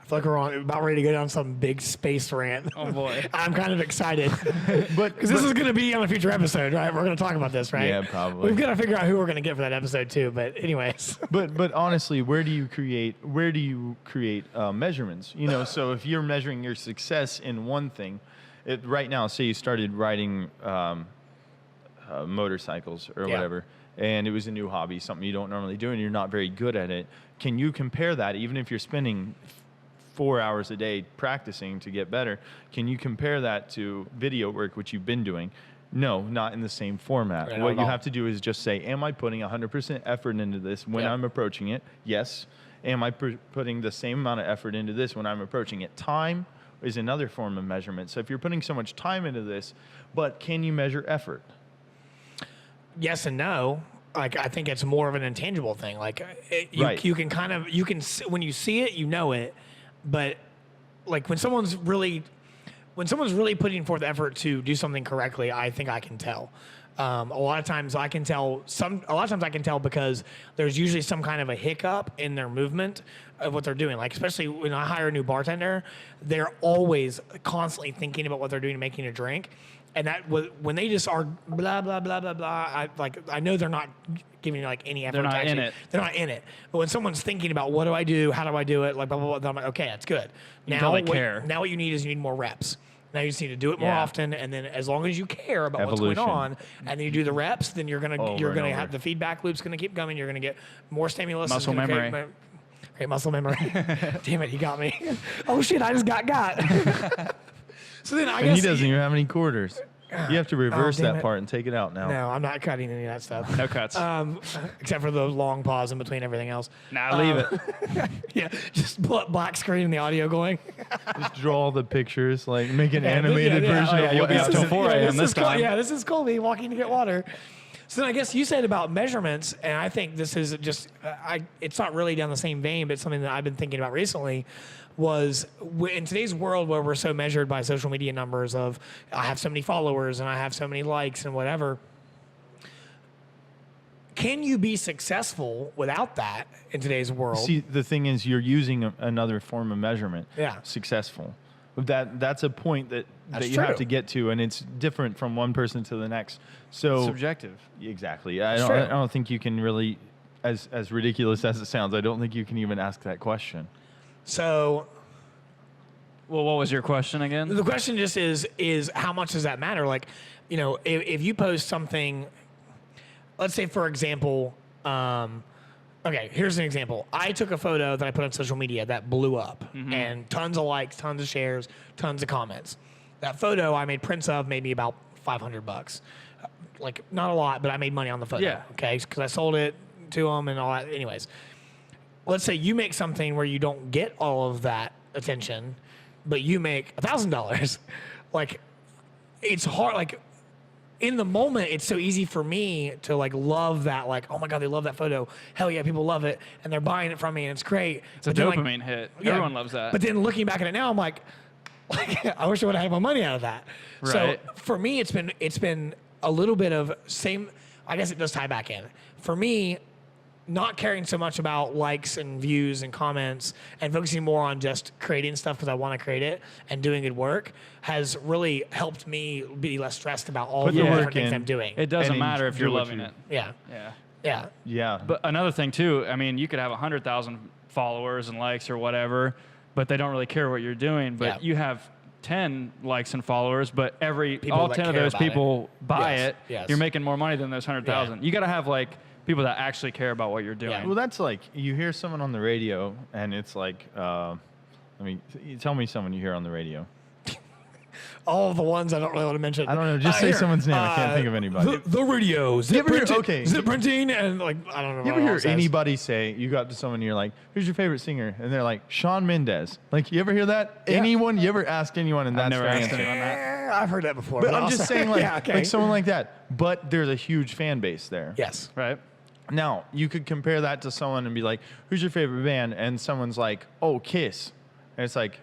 I feel like we're about ready to go down some big space rant. Oh, boy. I'm kind of excited. but Because this is going to be on a future episode, right? We're going to talk about this, right? Yeah, probably. We've got to figure out who we're going to get for that episode, too. But anyways. but honestly, where do you create measurements? You know, so if you're measuring your success in one thing, right now, say you started riding motorcycles or Yeah. whatever, and it was a new hobby, something you don't normally do, and you're not very good at it. Can you compare that, even if you're spending 4 hours a day practicing to get better? Can you compare that to video work, which you've been doing? No, not in the same format. Right, not What at you all. have to do is just say, am I putting 100% effort into this when Yeah. I'm approaching it? Yes. Am I putting the same amount of effort into this when I'm approaching it? Time is another form of measurement. So if you're putting so much time into this, but can you measure effort? Yes and no. Like, I think it's more of an intangible thing. Like, Right. you can when you see it, you know it. But like when someone's really putting forth effort to do something correctly, I think I can tell. A lot of times I can tell because there's usually some kind of a hiccup in their movement of what they're doing. Like, especially when I hire a new bartender, they're always constantly thinking about what they're doing, making a drink. And that when they just are blah blah blah blah blah, I know they're not giving like any effort. They're not to in actually, it. They're not in it. But when someone's thinking about what do I do, how do I do it, like blah blah blah, then I'm like, okay, that's good. You can tell they what, care. Now what you need is more reps. Now you just need to do it more Yeah. often, and then as long as you care about what's Evolution. going on, and then you do the reps, then you're Over gonna and have over. the feedback loop's gonna keep coming. You're gonna get more stimulus. It's Muscle gonna create memory. Great muscle memory. Damn it, he got me. Oh shit, I just got. So then I And guess he doesn't even have any quarters. You have to reverse damn that it. part and take it out now. No, I'm not cutting any of that stuff. No cuts. Except for the long pause in between everything else. Nah, leave it. Yeah, just black screen and the audio going. Just draw the pictures, like make an Yeah, animated yeah, version oh, yeah, of you'll what be up till happens. 4 a.m. this is time. Yeah, this is Colby walking to get water. So then I guess you said about measurements, and I think this is just, it's not really down the same vein, but something that I've been thinking about recently was in today's world where we're so measured by social media numbers of I have so many followers and I have so many likes and whatever. Can you be successful without that in today's world? See, the thing is, you're using another form of measurement. Yeah. Successful. That's a point that you true. have to get to, and it's different from one person to the next. So Subjective. Exactly. That's I true. don't think you can really, as ridiculous as it sounds, I don't think you can even ask that question. So Well, what was your question again? the question just is how much does that matter? Like, you know, if you post something, let's say, for example, okay, here's an example. I took a photo that I put on social media that blew up and tons of likes, tons of shares, tons of comments. That photo I made prints of maybe about $500. Like, not a lot, but I made money on the photo. Yeah. Okay, because I sold it to them and all that. Anyways, let's say you make something where you don't get all of that attention, but you make $1,000. Like, it's hard. Like, in the moment, it's so easy for me to like love that. Like, oh my God, they love that photo. Hell yeah, people love it, and they're buying it from me, and it's great. It's a dopamine hit. Yeah, Everyone loves that. But then looking back at it now, I'm like I wish I would have had my money out of that. Right. So for me, it's been a little bit of same. I guess it does tie back in. For me, not caring so much about likes and views and comments and focusing more on just creating stuff because I want to create it and doing good work has really helped me be less stressed about all Put the the different work things in. I'm doing. It doesn't And matter if you're do what loving you- it. Yeah. Yeah. Yeah. Yeah. But another thing too, I mean, you could have 100,000 followers and likes or whatever, but they don't really care what you're doing. But Yeah. you have 10 likes and followers, but People all that 10 of care those about it. people buy Yes, it. yes. You're making more money than those 100,000. Yeah. You got to have like people that actually care about what you're doing. Yeah. Well, that's like you hear someone on the radio, and it's like, tell me someone you hear on the radio. All of the ones I don't really want to mention. I don't know. Just say someone's name. I can't think of anybody. The radio. Zip ever hear- printing, okay. Zip printing, and like I don't know. You what ever else hear says. anybody say, you got to someone and you're like, who's your favorite singer? And they're like, Shawn Mendes. Like, you ever hear that? Yeah. Anyone? You ever asked anyone and I've that's never their asked answer? anyone that. I've heard that before. But I'm also- just saying, like, yeah, okay. like someone like that. But there's a huge fan base there. Yes. Right? Now, you could compare that to someone and be like, who's your favorite band? And someone's like, oh, Kiss. And it's like,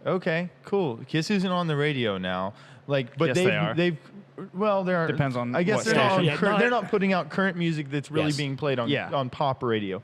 okay, cool. Kiss isn't on the radio now. Like, but Yes, they are. they're Depends on I guess what they're not, station. Yeah, no, they're not putting out current music that's really Yes. being played on Yeah. on pop radio.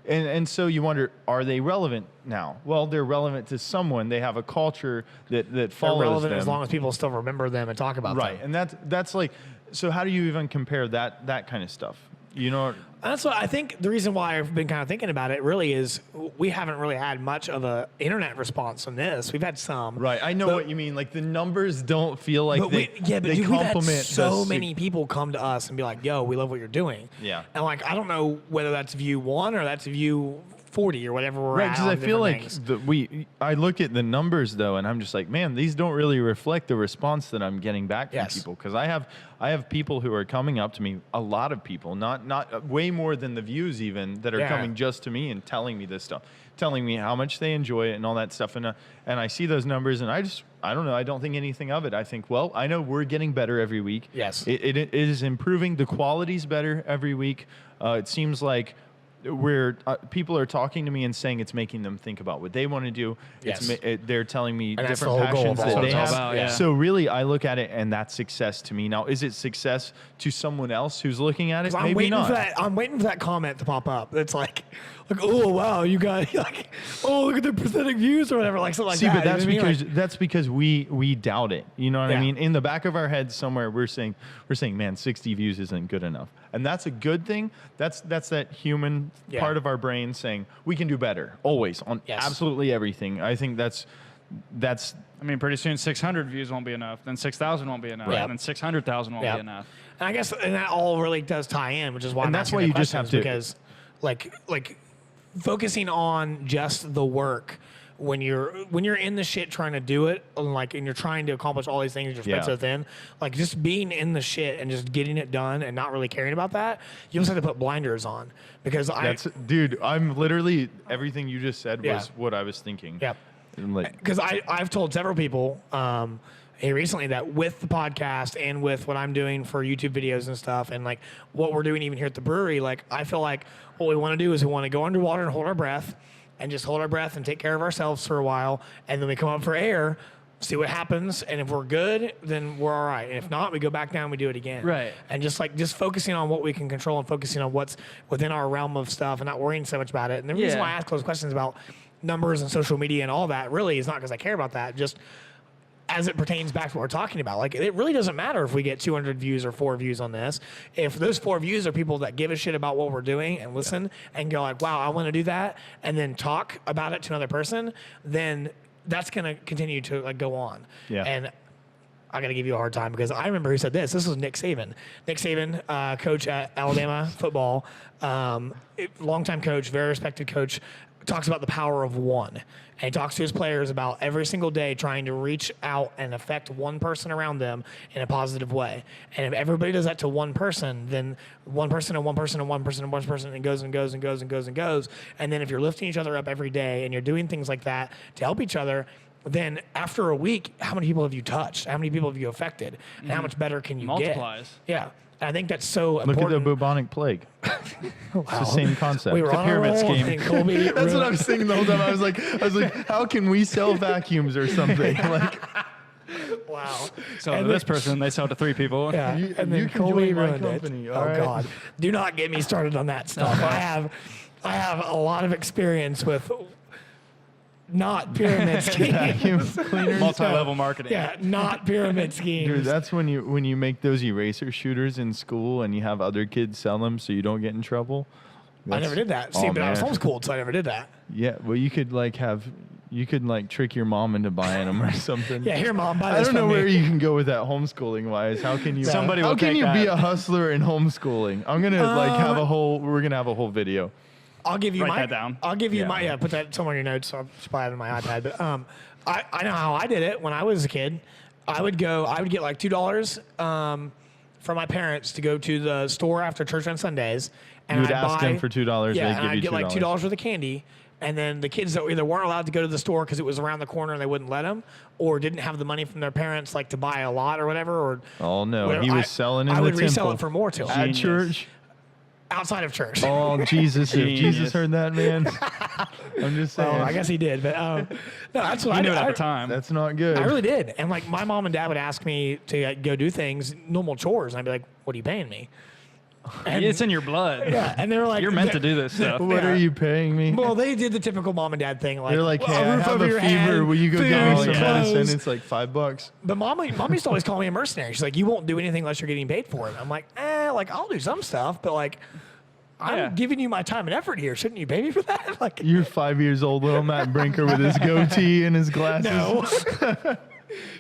And so you wonder, are they relevant now? Well, they're relevant to someone. They have a culture that They're follows relevant them. as long as people still remember them and talk about Right, them. and that's like, so how do you even compare that kind of stuff? You know, That's what I think. The reason why I've been kind of thinking about it really is we haven't really had much of a internet response on this. We've had some. right? I know But- what you mean. Like the numbers don't feel like But they but they dude, we've had complement so the many people come to us and be like, "Yo, we love what you're doing." Yeah. And like, I don't know whether that's view 1 or that's view 40 or whatever we're Right, at. because I on feel like things. I look at the numbers though, and I'm just like, man, these don't really reflect the response that I'm getting back from Yes. people. Because I have people who are coming up to me, a lot of people, not way more than the views even, that are Yeah. coming just to me and telling me this stuff, telling me how much they enjoy it and all that stuff. And I see those numbers, and I don't know, I don't think anything of it. I think, well, I know we're getting better every week. Yes. It is improving. The quality's better every week. It seems like people are talking to me and saying it's making them think about what they want to do. Yes. They're telling me And that's different the whole goal of passions all that of they this. have. About, yeah. So really, I look at it, and that's success to me. Now, is it success to someone else who's looking at it? I'm Maybe waiting not. for that. I'm waiting for that comment to pop up. It's like, oh wow, you guys, like, oh look at the pathetic views or whatever, like something like See, that. but that's You know what I mean? because that's because we doubt it. You know what Yeah. I mean? In the back of our heads somewhere, we're saying, man, 60 views isn't good enough, and that's a good thing. That's that human Yeah. part of our brain saying we can do better always on Yes. absolutely everything. I think that's I mean, pretty soon 600 views won't be enough. Then 6,000 won't be enough. Right. And then 600,000 won't Yeah. be enough. And I guess and that all really does tie in, which is why And I'm that's asking why the you just have questions, to- because like focusing on just the work when you're in the shit trying to do it, and you're trying to accomplish all these things, you're spread Yeah. so thin, like just being in the shit and just getting it done and not really caring about that, you just have to put blinders on, because dude. I'm literally everything you just said was Yeah. what I was thinking. Yep. And like, because I've told several people, recently that with the podcast and with what I'm doing for YouTube videos and stuff, and like what we're doing even here at the brewery, like I feel like what we want to do is we want to go underwater and hold our breath and just hold our breath and take care of ourselves for a while. And then we come up for air, see what happens. And if we're good, then we're all right. And if not, we go back down and we do it again. Right. And just focusing on what we can control and focusing on what's within our realm of stuff and not worrying so much about it. And the reason why I ask those questions about numbers and social media and all that really is not because I care about that, just as it pertains back to what we're talking about. Like, it really doesn't matter if we get 200 views or 4 views on this. If those 4 views are people that give a shit about what we're doing and listen and go like, wow, I want to do that, and then talk about it to another person, then that's going to continue to like go on. Yeah. And I got to give you a hard time because I remember who said this. This was Nick Saban. Nick Saban, coach at Alabama football, longtime coach, very respected coach, talks about the power of one. And he talks to his players about every single day trying to reach out and affect one person around them in a positive way. And if everybody does that to one person, then one person and one person and one person and one person, and it goes and goes and goes and goes and goes. And then if you're lifting each other up every day and you're doing things like that to help each other, then after a week, how many people have you touched? How many people have you affected? And how much better can you Multiplies. get? Yeah. And I think that's so Look important. at the bubonic plague. It's the same concept. We were It's a on a pyramid roll, scheme. and Colby That's what ruined- I was thinking the whole time. I was like, how can we sell vacuums or something? Like, Wow. So And this then- person, they sell to 3 people. Yeah, You- and you then can Colby join my ruined company, it. all Oh right? God! Do not get me started on that stuff. I have a lot of experience with not pyramid schemes. vacuum cleaners. Multi-level marketing. Yeah, not pyramid schemes. Dude, that's when you make those eraser shooters in school and you have other kids sell them so you don't get in trouble. I never did that. See, Oh, but I was man. homeschooled, so I never did that. Yeah, well, you could trick your mom into buying them or something. Yeah, here, Mom, buy I this don't know from where me. you can go with that homeschooling wise. How can you? Somebody how will can take you be that. a hustler in homeschooling? I'm gonna have a whole. We're gonna have a whole video. I'll give you Write my. that down. I'll give you Yeah. my. Yeah, put that somewhere in your notes. I'll just probably have it on my iPad. But I know how I did it when I was a kid. I would get like $2 from my parents to go to the store after church on Sundays. And You would I'd ask buy, them for $2. Yeah, They'd and give I'd you get like $2. $2 worth of candy. And then the kids that either weren't allowed to go to the store because it was around the corner and they wouldn't let them, or didn't have the money from their parents like to buy a lot or whatever. Or Oh no, whatever, he was selling in I the would resell temple. it for more to them. At Genius. church. Outside of church. Oh Jesus! If Genius. Jesus heard that, man, I'm just saying. I guess he did, but no, that's what I I knew did. it at the time. that's not good. I really did. And like my mom and dad would ask me to go do things, normal chores, and I'd be like, "What are you paying me?" And, It's in your blood. yeah, and they were like, You're meant to do this stuff. What Yeah. are you paying me? Well, they did the typical mom and dad thing, like They're like, "A hey, I roof have over a your fever. head, Will you go food, get me some clothes." medicine? It's like $5. But mom used to always call me a mercenary. She's like, "You won't do anything unless you're getting paid for it." I'm like, like I'll do some stuff, but like, I'm Yeah. giving you my time and effort here. Shouldn't you pay me for that? Like, You're 5 years old, little Matt Brinker with his goatee and his glasses. no.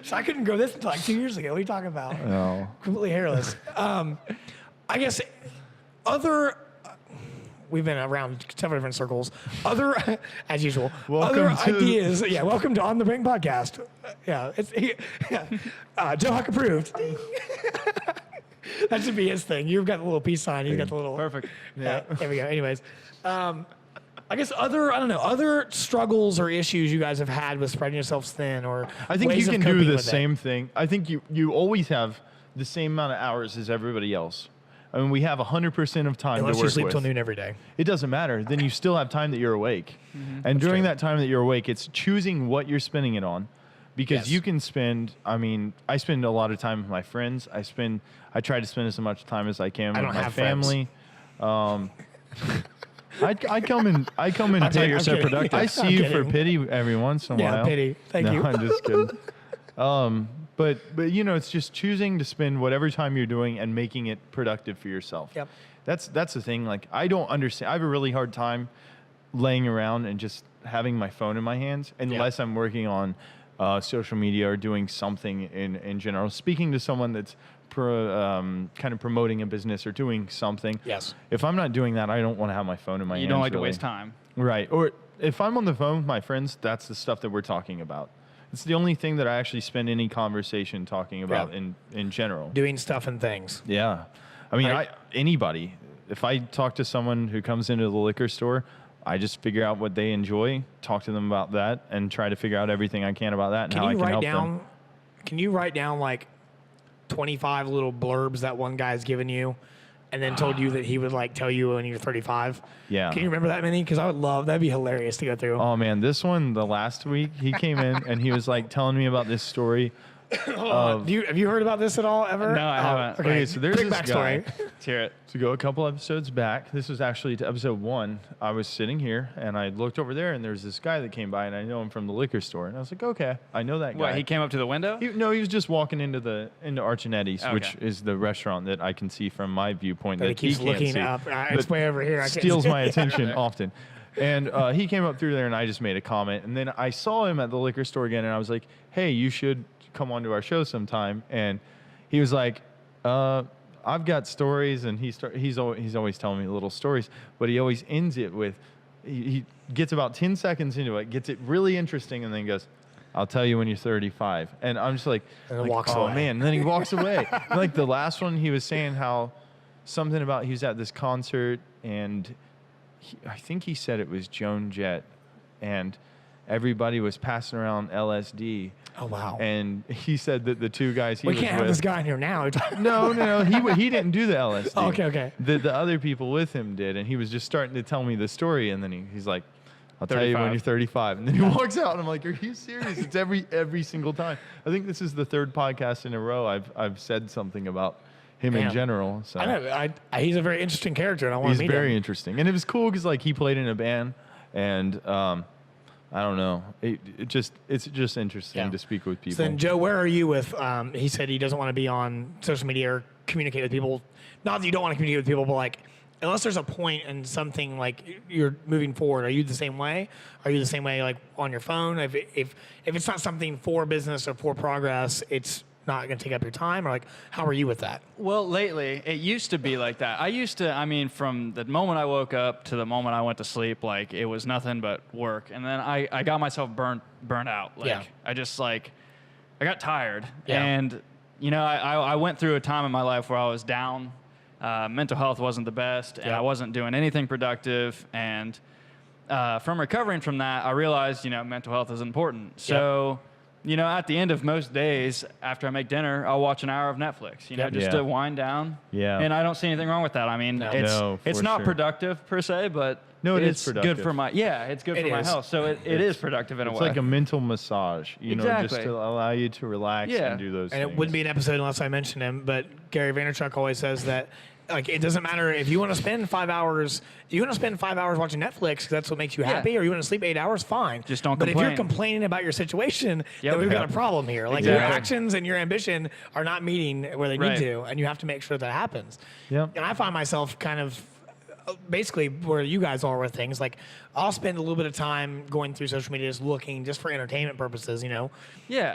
So I couldn't grow this until like 2 years ago. What are you talking about? No. Completely hairless. I guess we've been around several different circles. Other, as usual, other Welcome to- ideas. Yeah, welcome to On the Brink podcast. Yeah, Joe Huck approved. That should be his thing. You've got the little peace sign. He's got the little. Perfect. Yeah. There we go. Anyways, I guess other struggles or issues you guys have had with spreading yourselves thin, or I think ways you of can do coping the with it. same thing. I think you always have the same amount of hours as everybody else. I mean, we have 100% of time Unless to you work sleep with. till noon every day. It doesn't matter. Then you still have time that you're awake. And during that time that you're awake, it's choosing what you're spending it on. Because Yes. you can spend, I spend a lot of time with my friends. I try to spend as much time as I can with don't my have friends. family. I come in That's how pity. you're so kidding. productive. I see you for kidding. pity every once in a Yeah, while. pity. Thank no, you. I'm just kidding. But it's just choosing to spend whatever time you're doing and making it productive for yourself. Yep. That's the thing. Like, I don't understand. I have a really hard time laying around and just having my phone in my hands unless I'm working on social media or doing something in general. Speaking to someone that's kind of promoting a business or doing something. Yes. If I'm not doing that, I don't want to have my phone in my hands. You don't like to really. waste time. Right. Or if I'm on the phone with my friends, that's the stuff that we're talking about. It's the only thing that I actually spend any conversation talking about Yeah. in general. Doing stuff and things. Yeah. I mean, Right. anybody, if I talk to someone who comes into the liquor store, I just figure out what they enjoy, talk to them about that, and try to figure out everything I can about that and Can how I you can write help down? them. can you write down like 25 little blurbs that one guy's given you and then told you that he would like tell you when you're 35? Yeah. Can you remember that many? Because I would love, that'd be hilarious to go through. Oh man, this one, the last week, he came in and he was like telling me about this story. Have you heard about this at all ever? No, I haven't. Okay, so there's Quick this guy. backstory. Let's hear it. To go a couple episodes back, this was actually to episode 1. I was sitting here and I looked over there and there's this guy that came by and I know him from the liquor store. And I was like, okay, I know that guy. What, he came up to the window? No, he was just walking into Arcinetti's, Okay. which is the restaurant that I can see from my viewpoint But that he keeps can't looking see. up. It's way over here. I can't Steals see. my attention often. And he came up through there and I just made a comment. And then I saw him at the liquor store again and I was like, hey, you should come onto our show sometime. And he was like, I've got stories. And he's always telling me little stories, but he always ends it with, he gets about 10 seconds into it, gets it really interesting, and then goes, I'll tell you when you're 35. And I'm just like, And then walks oh away. man. And then he walks away. And like the last one, he was saying how something about he was at this concert and I think he said it was Joan Jett and everybody was passing around LSD. Oh, wow. And he said that the two guys he We was can't with, have this guy in here now. No, he didn't do the LSD. Oh, okay. The other people with him did, and he was just starting to tell me the story, and then he's like, I'll tell you when 35. you're 35. And then he walks out, and I'm like, are you serious? It's every single time. I think this is the 3rd podcast in a row I've said something about him in Man. general. So I know. He's a very interesting character, and I want he's to meet very him. interesting. And it was cool because like he played in a band, and I don't know. It's just interesting Yeah. to speak with people. So then, Joe, where are you with? He said he doesn't want to be on social media or communicate with people. Not that you don't want to communicate with people, but like, unless there's a point and something like you're moving forward, are you the same way? Are you the same way like on your phone? If it's not something for business or for progress, it's not going to take up your time? Or like, how are you with that? Well, lately, it used to be like that. I mean, from the moment I woke up to the moment I went to sleep, like, it was nothing but work. And then I got myself burnt out. Like, Yeah. I got tired. Yeah. And, you know, I went through a time in my life where I was down. Mental health wasn't the best, and Yeah. I wasn't doing anything productive. And from recovering from that, I realized, you know, mental health is important. So... You know, at the end of most days, after I make dinner, I'll watch an hour of Netflix, you know, just to wind down. Yeah. And I don't see anything wrong with that. I mean, it's for not sure. productive per se, but No, it is it's productive. good for my, it's good It for my is. health. So it is productive in a It's way. like a mental massage, you know, just Exactly. to allow you to relax Yeah. and do those And things. it wouldn't be an episode unless I mentioned him, but Gary Vaynerchuk always says that, like, it doesn't matter if you want to spend 5 hours, watching Netflix because that's what makes you happy, or you want to sleep 8 hours, fine. Just don't But if you're complain. complaining about your situation, Yep. then we've got Yep. a problem here. Like, your Exactly. actions and your ambition are not meeting where they need Right. to, and you have to make sure that happens. Yep. And I find myself kind of basically where you guys are with things. Like, I'll spend a little bit of time going through social media, just looking, just for entertainment purposes, you know,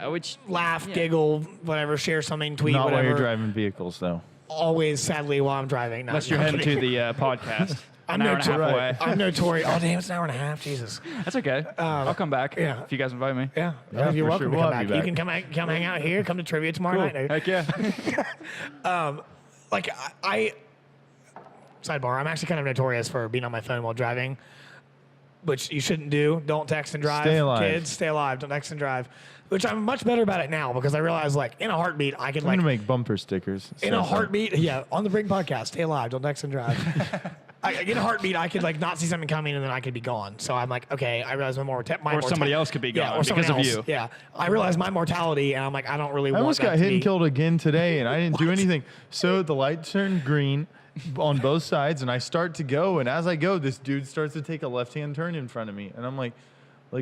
which laugh, Yeah. giggle, whatever, share something, tweet, Not whatever. while you're driving vehicles, though. Always, sadly, while I'm driving. Not, unless you're not heading kidding. to the podcast, I'm an hour and a half notori- away. I'm notorious. Oh, damn, it's an hour and a half. Jesus. That's okay. I'll come back yeah. if you guys invite me. Yeah. Yeah, You're for welcome sure. to We'll come have back. you You can come hang out here. Come to trivia tomorrow night. Heck yeah. Like, I sidebar, I'm actually kind of notorious for being on my phone while driving, which you shouldn't do. Don't text and drive. Stay alive. Kids, stay alive. Don't text and drive. Which I'm much better about it now because I realize, like, in a heartbeat, I can, I'm like, going to make bumper stickers. in a heartbeat, on the Brink podcast, stay alive, don't text and drive. In a heartbeat, I could, like, not see something coming and then I could be gone. So I'm like, okay, I realize Or somebody else could be gone or someone because of else. you. Yeah, I realize my mortality, and I'm like, I don't really I want almost that got to hit and be- killed again today, and I didn't do anything. So the light turned green on both sides, and I start to go, and as I go, this dude starts to take a left-hand turn in front of me, and I'm like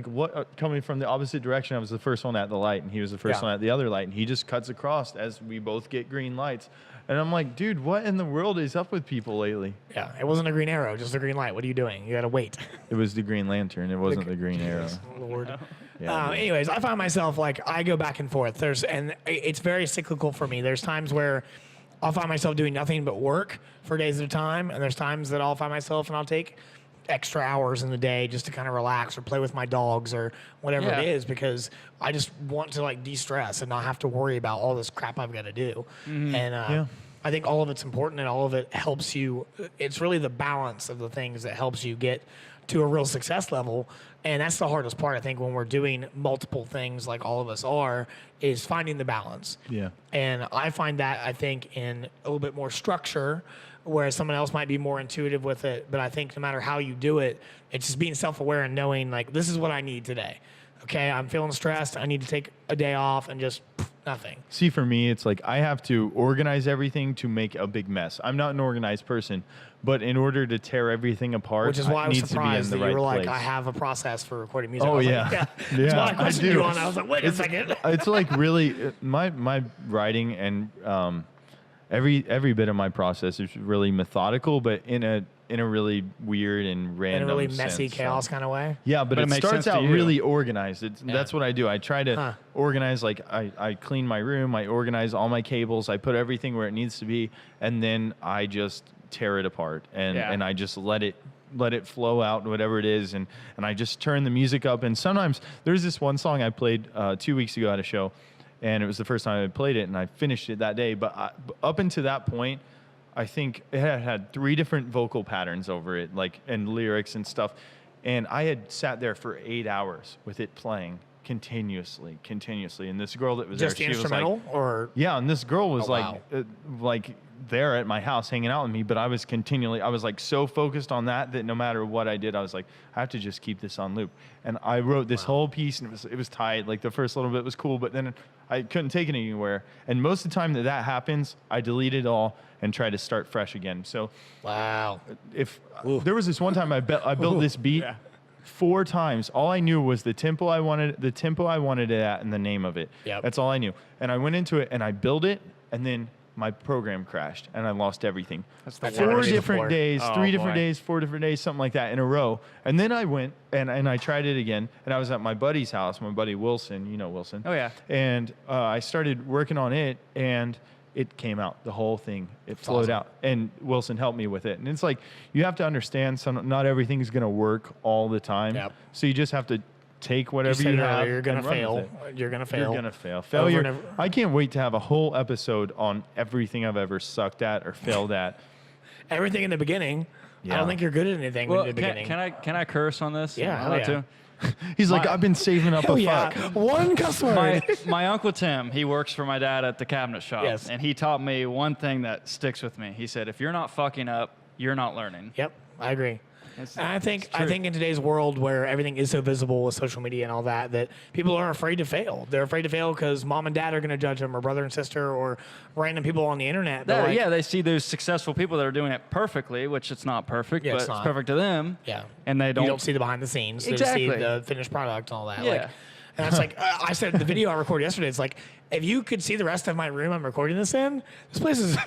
what? Coming from the opposite direction, I was the first one at the light, and he was the first Yeah. one at the other light, and he just cuts across as we both get green lights. And I'm like, dude, what in the world is up with people lately? Yeah, it wasn't a green arrow, just a green light. What are you doing? You got to wait. It was the Green Lantern. It wasn't the Green Arrow. Lord. Yeah, Anyways, I find myself, like, I go back and forth. And it's very cyclical for me. There's times where I'll find myself doing nothing but work for days at a time, and there's times that I'll find myself and I'll take extra hours in the day just to kind of relax or play with my dogs or whatever Yeah. it is, because I just want to, like, de-stress and not have to worry about all this crap I've got to do. And Yeah. I think all of it's important and all of it helps you. It's really the balance of the things that helps you get to a real success level. And that's the hardest part, I think, when we're doing multiple things like all of us are, is finding the balance. Yeah. And I find that, I think, in a little bit more structure, whereas someone else might be more intuitive with it. But I think no matter how you do it, it's just being self-aware and knowing, like, this is what I need today. Okay, I'm feeling stressed. I need to take a day off and just nothing. See, for me, it's like I have to organize everything to make a big mess. I'm not an organized person, but in order to tear everything apart, Which is why I was needs to be in surprised the that right you were like, place. I have a process for recording music. Oh, I was yeah. Like, yeah. Yeah, That's why I I questioned do. you on. I was like, wait a second. It's like really my writing and every bit of my process is really methodical, but in a really weird and random, In a really messy sense, chaos so. kind of way. Yeah, but it it makes starts sense to out you. really organized. That's what I do. I try to Huh. organize, like I clean my room, I organize all my cables, I put everything where it needs to be, and then I just tear it apart and I just let it flow out, whatever it is, and I just turn the music up. And sometimes there's this one song I played 2 weeks ago at a show, and it was the first time I played it, and I finished it that day. But up until that point, I think it had 3 different vocal patterns over it, like, and lyrics and stuff. And I had sat there for 8 hours with it playing continuously. And this girl that was Just there, the she instrumental, was like, or yeah, and this girl was Oh, wow. like there at my house hanging out with me, but I was like so focused on that no matter what I did, I was like, I have to just keep this on loop. And I wrote this whole piece, and it was tight. Like, the first little bit was cool, but then I couldn't take it anywhere. And most of the time that happens, I delete it all and try to start fresh again. So wow. if there was this one time I built this beat 4 times. All I knew was the tempo I wanted it at, and the name of it. Yep. That's all I knew. And I went into it and I built it, and then my program crashed and I lost everything. That's the 4 worst. different days, Oh, 3 different boy. days, 4 different days, something like that in a row. And then I went and I tried it again, and I was at my buddy's house, my buddy Wilson, you know Wilson. Oh, yeah. And I started working on it, and it came out, the whole thing. It flowed awesome. out, and Wilson helped me with it. And it's like, you have to understand, not everything's going to work all the time. Yep. So you just have to take whatever You you said have. you're gonna and run fail. with it. You're gonna fail. You're gonna fail. Over Failure. and over. I can't wait to have a whole episode on everything I've ever sucked at or failed at. Everything in the beginning. I Yeah. don't think you're good at anything Well, in the beginning. can I curse on this? Yeah, I'm hell allowed yeah. to? He's like, My- I've been saving up Hell a yeah. fuck. One cuss word. My uncle Tim, he works for my dad at the cabinet shop. Yes. And he taught me one thing that sticks with me. He said, if you're not fucking up, you're not learning. Yep, I agree. It's- And I think it's true. in today's world where everything is so visible with social media and all that, that people are afraid to fail. They're afraid to fail because mom and dad are going to judge them, or brother and sister, or random people on the internet. They're like, Yeah, they see those successful people that are doing it perfectly, which it's not perfect, Yeah, but it's it's not. perfect to them. Yeah. And they You don't. don't see the behind the scenes. Exactly. They see the finished product and all that. Yeah. Like, and that's like, I said in the video I recorded yesterday, it's like, if you could see the rest of my room I'm recording this in, this place is,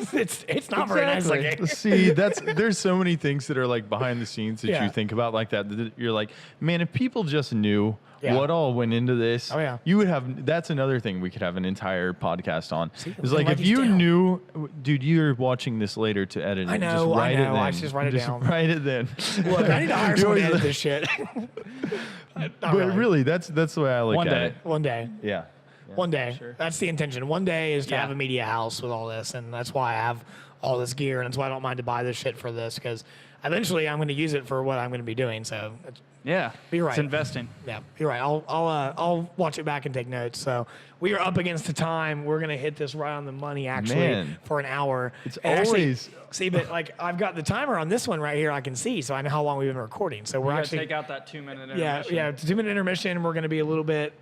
it's not very nice Exactly. looking. See, there's so many things that are like behind the scenes that Yeah. you think about like that you're like, man, if people just knew Yeah. what all went into this, Oh, yeah. you would have. That's another thing we could have an entire podcast on. See, Is I'm like gonna if write you these down. knew, dude, you're watching this later to edit it. I know, just I write know, It then. I should just write it down. Write it then. Look, I need to hire You someone to always- edit this shit. Not But really, that's the way I look One at day. it. One day. Yeah. One day. sure. That's the intention. One day is to Yeah. have a media house with all this, and that's why I have all this gear, and that's why I don't mind to buy this shit for this, because eventually I'm going to use it for what I'm going to be doing. So, Yeah. You're right. It's investing. yeah, you're right. I'll watch it back and take notes. So we are up against the time. We're going to hit this right on the money, actually, Man. for an hour. It's And actually, always- see, but like I've got the timer on this one right here. I can see, so I know how long we've been recording. So we're We're actually take out that 2-minute Yeah, intermission. yeah. It's a 2-minute intermission. We're going to be a little bit.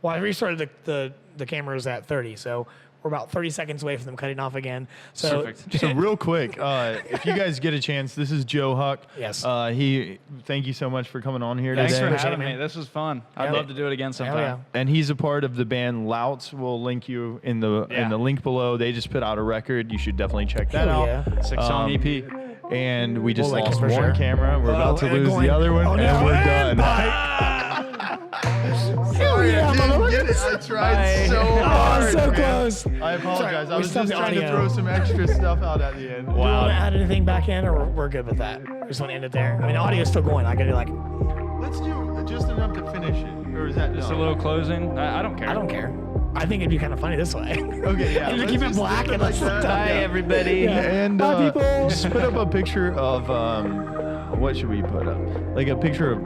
Well, I restarted the cameras at 30, so we're about 30 seconds away from them cutting off again. So, Perfect. So real quick, if you guys get a chance, this is Joe Huck. Yes. Thank you so much for coming on here Thanks today. for Appreciate having it, me. man. This was fun. I'd Yeah. love to do it again hell sometime. yeah. And he's a part of the band Louts. We'll link you in the Yeah. link below. They just put out a record. You should definitely check that Hell out. yeah. 6-song EP. And we just We'll link lost it one for sure. camera. We're about to and lose going- the other one, oh, and no, we're and done. Sorry, I didn't motherfucker. get it. I tried Bye. so Oh, hard. so man. close. I apologize. We I was stopped just the trying to audio. throw some extra stuff out at the end. Do you want to add anything back in, or we're good with that? We just want to end it there. I mean, the audio's still going. I got to do like, Let's do just enough to finish it. Or is that Just a done? little closing. I don't care. I don't care. I think it'd be kind of funny this way. Okay, yeah. You let's keep it just black leave and let's that. die, Yeah. everybody. Yeah. And Bye, people. just put up a picture of What should we put up? Like a picture of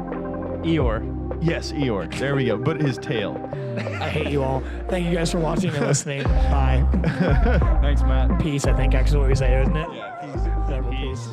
Eeyore. Yes, Eeyore. There we go. But his tail. I hate you all. Thank you guys for watching and listening. Bye. Thanks, Matt. Peace, I think, actually what we say, isn't it? Yeah, Whatever, peace. peace.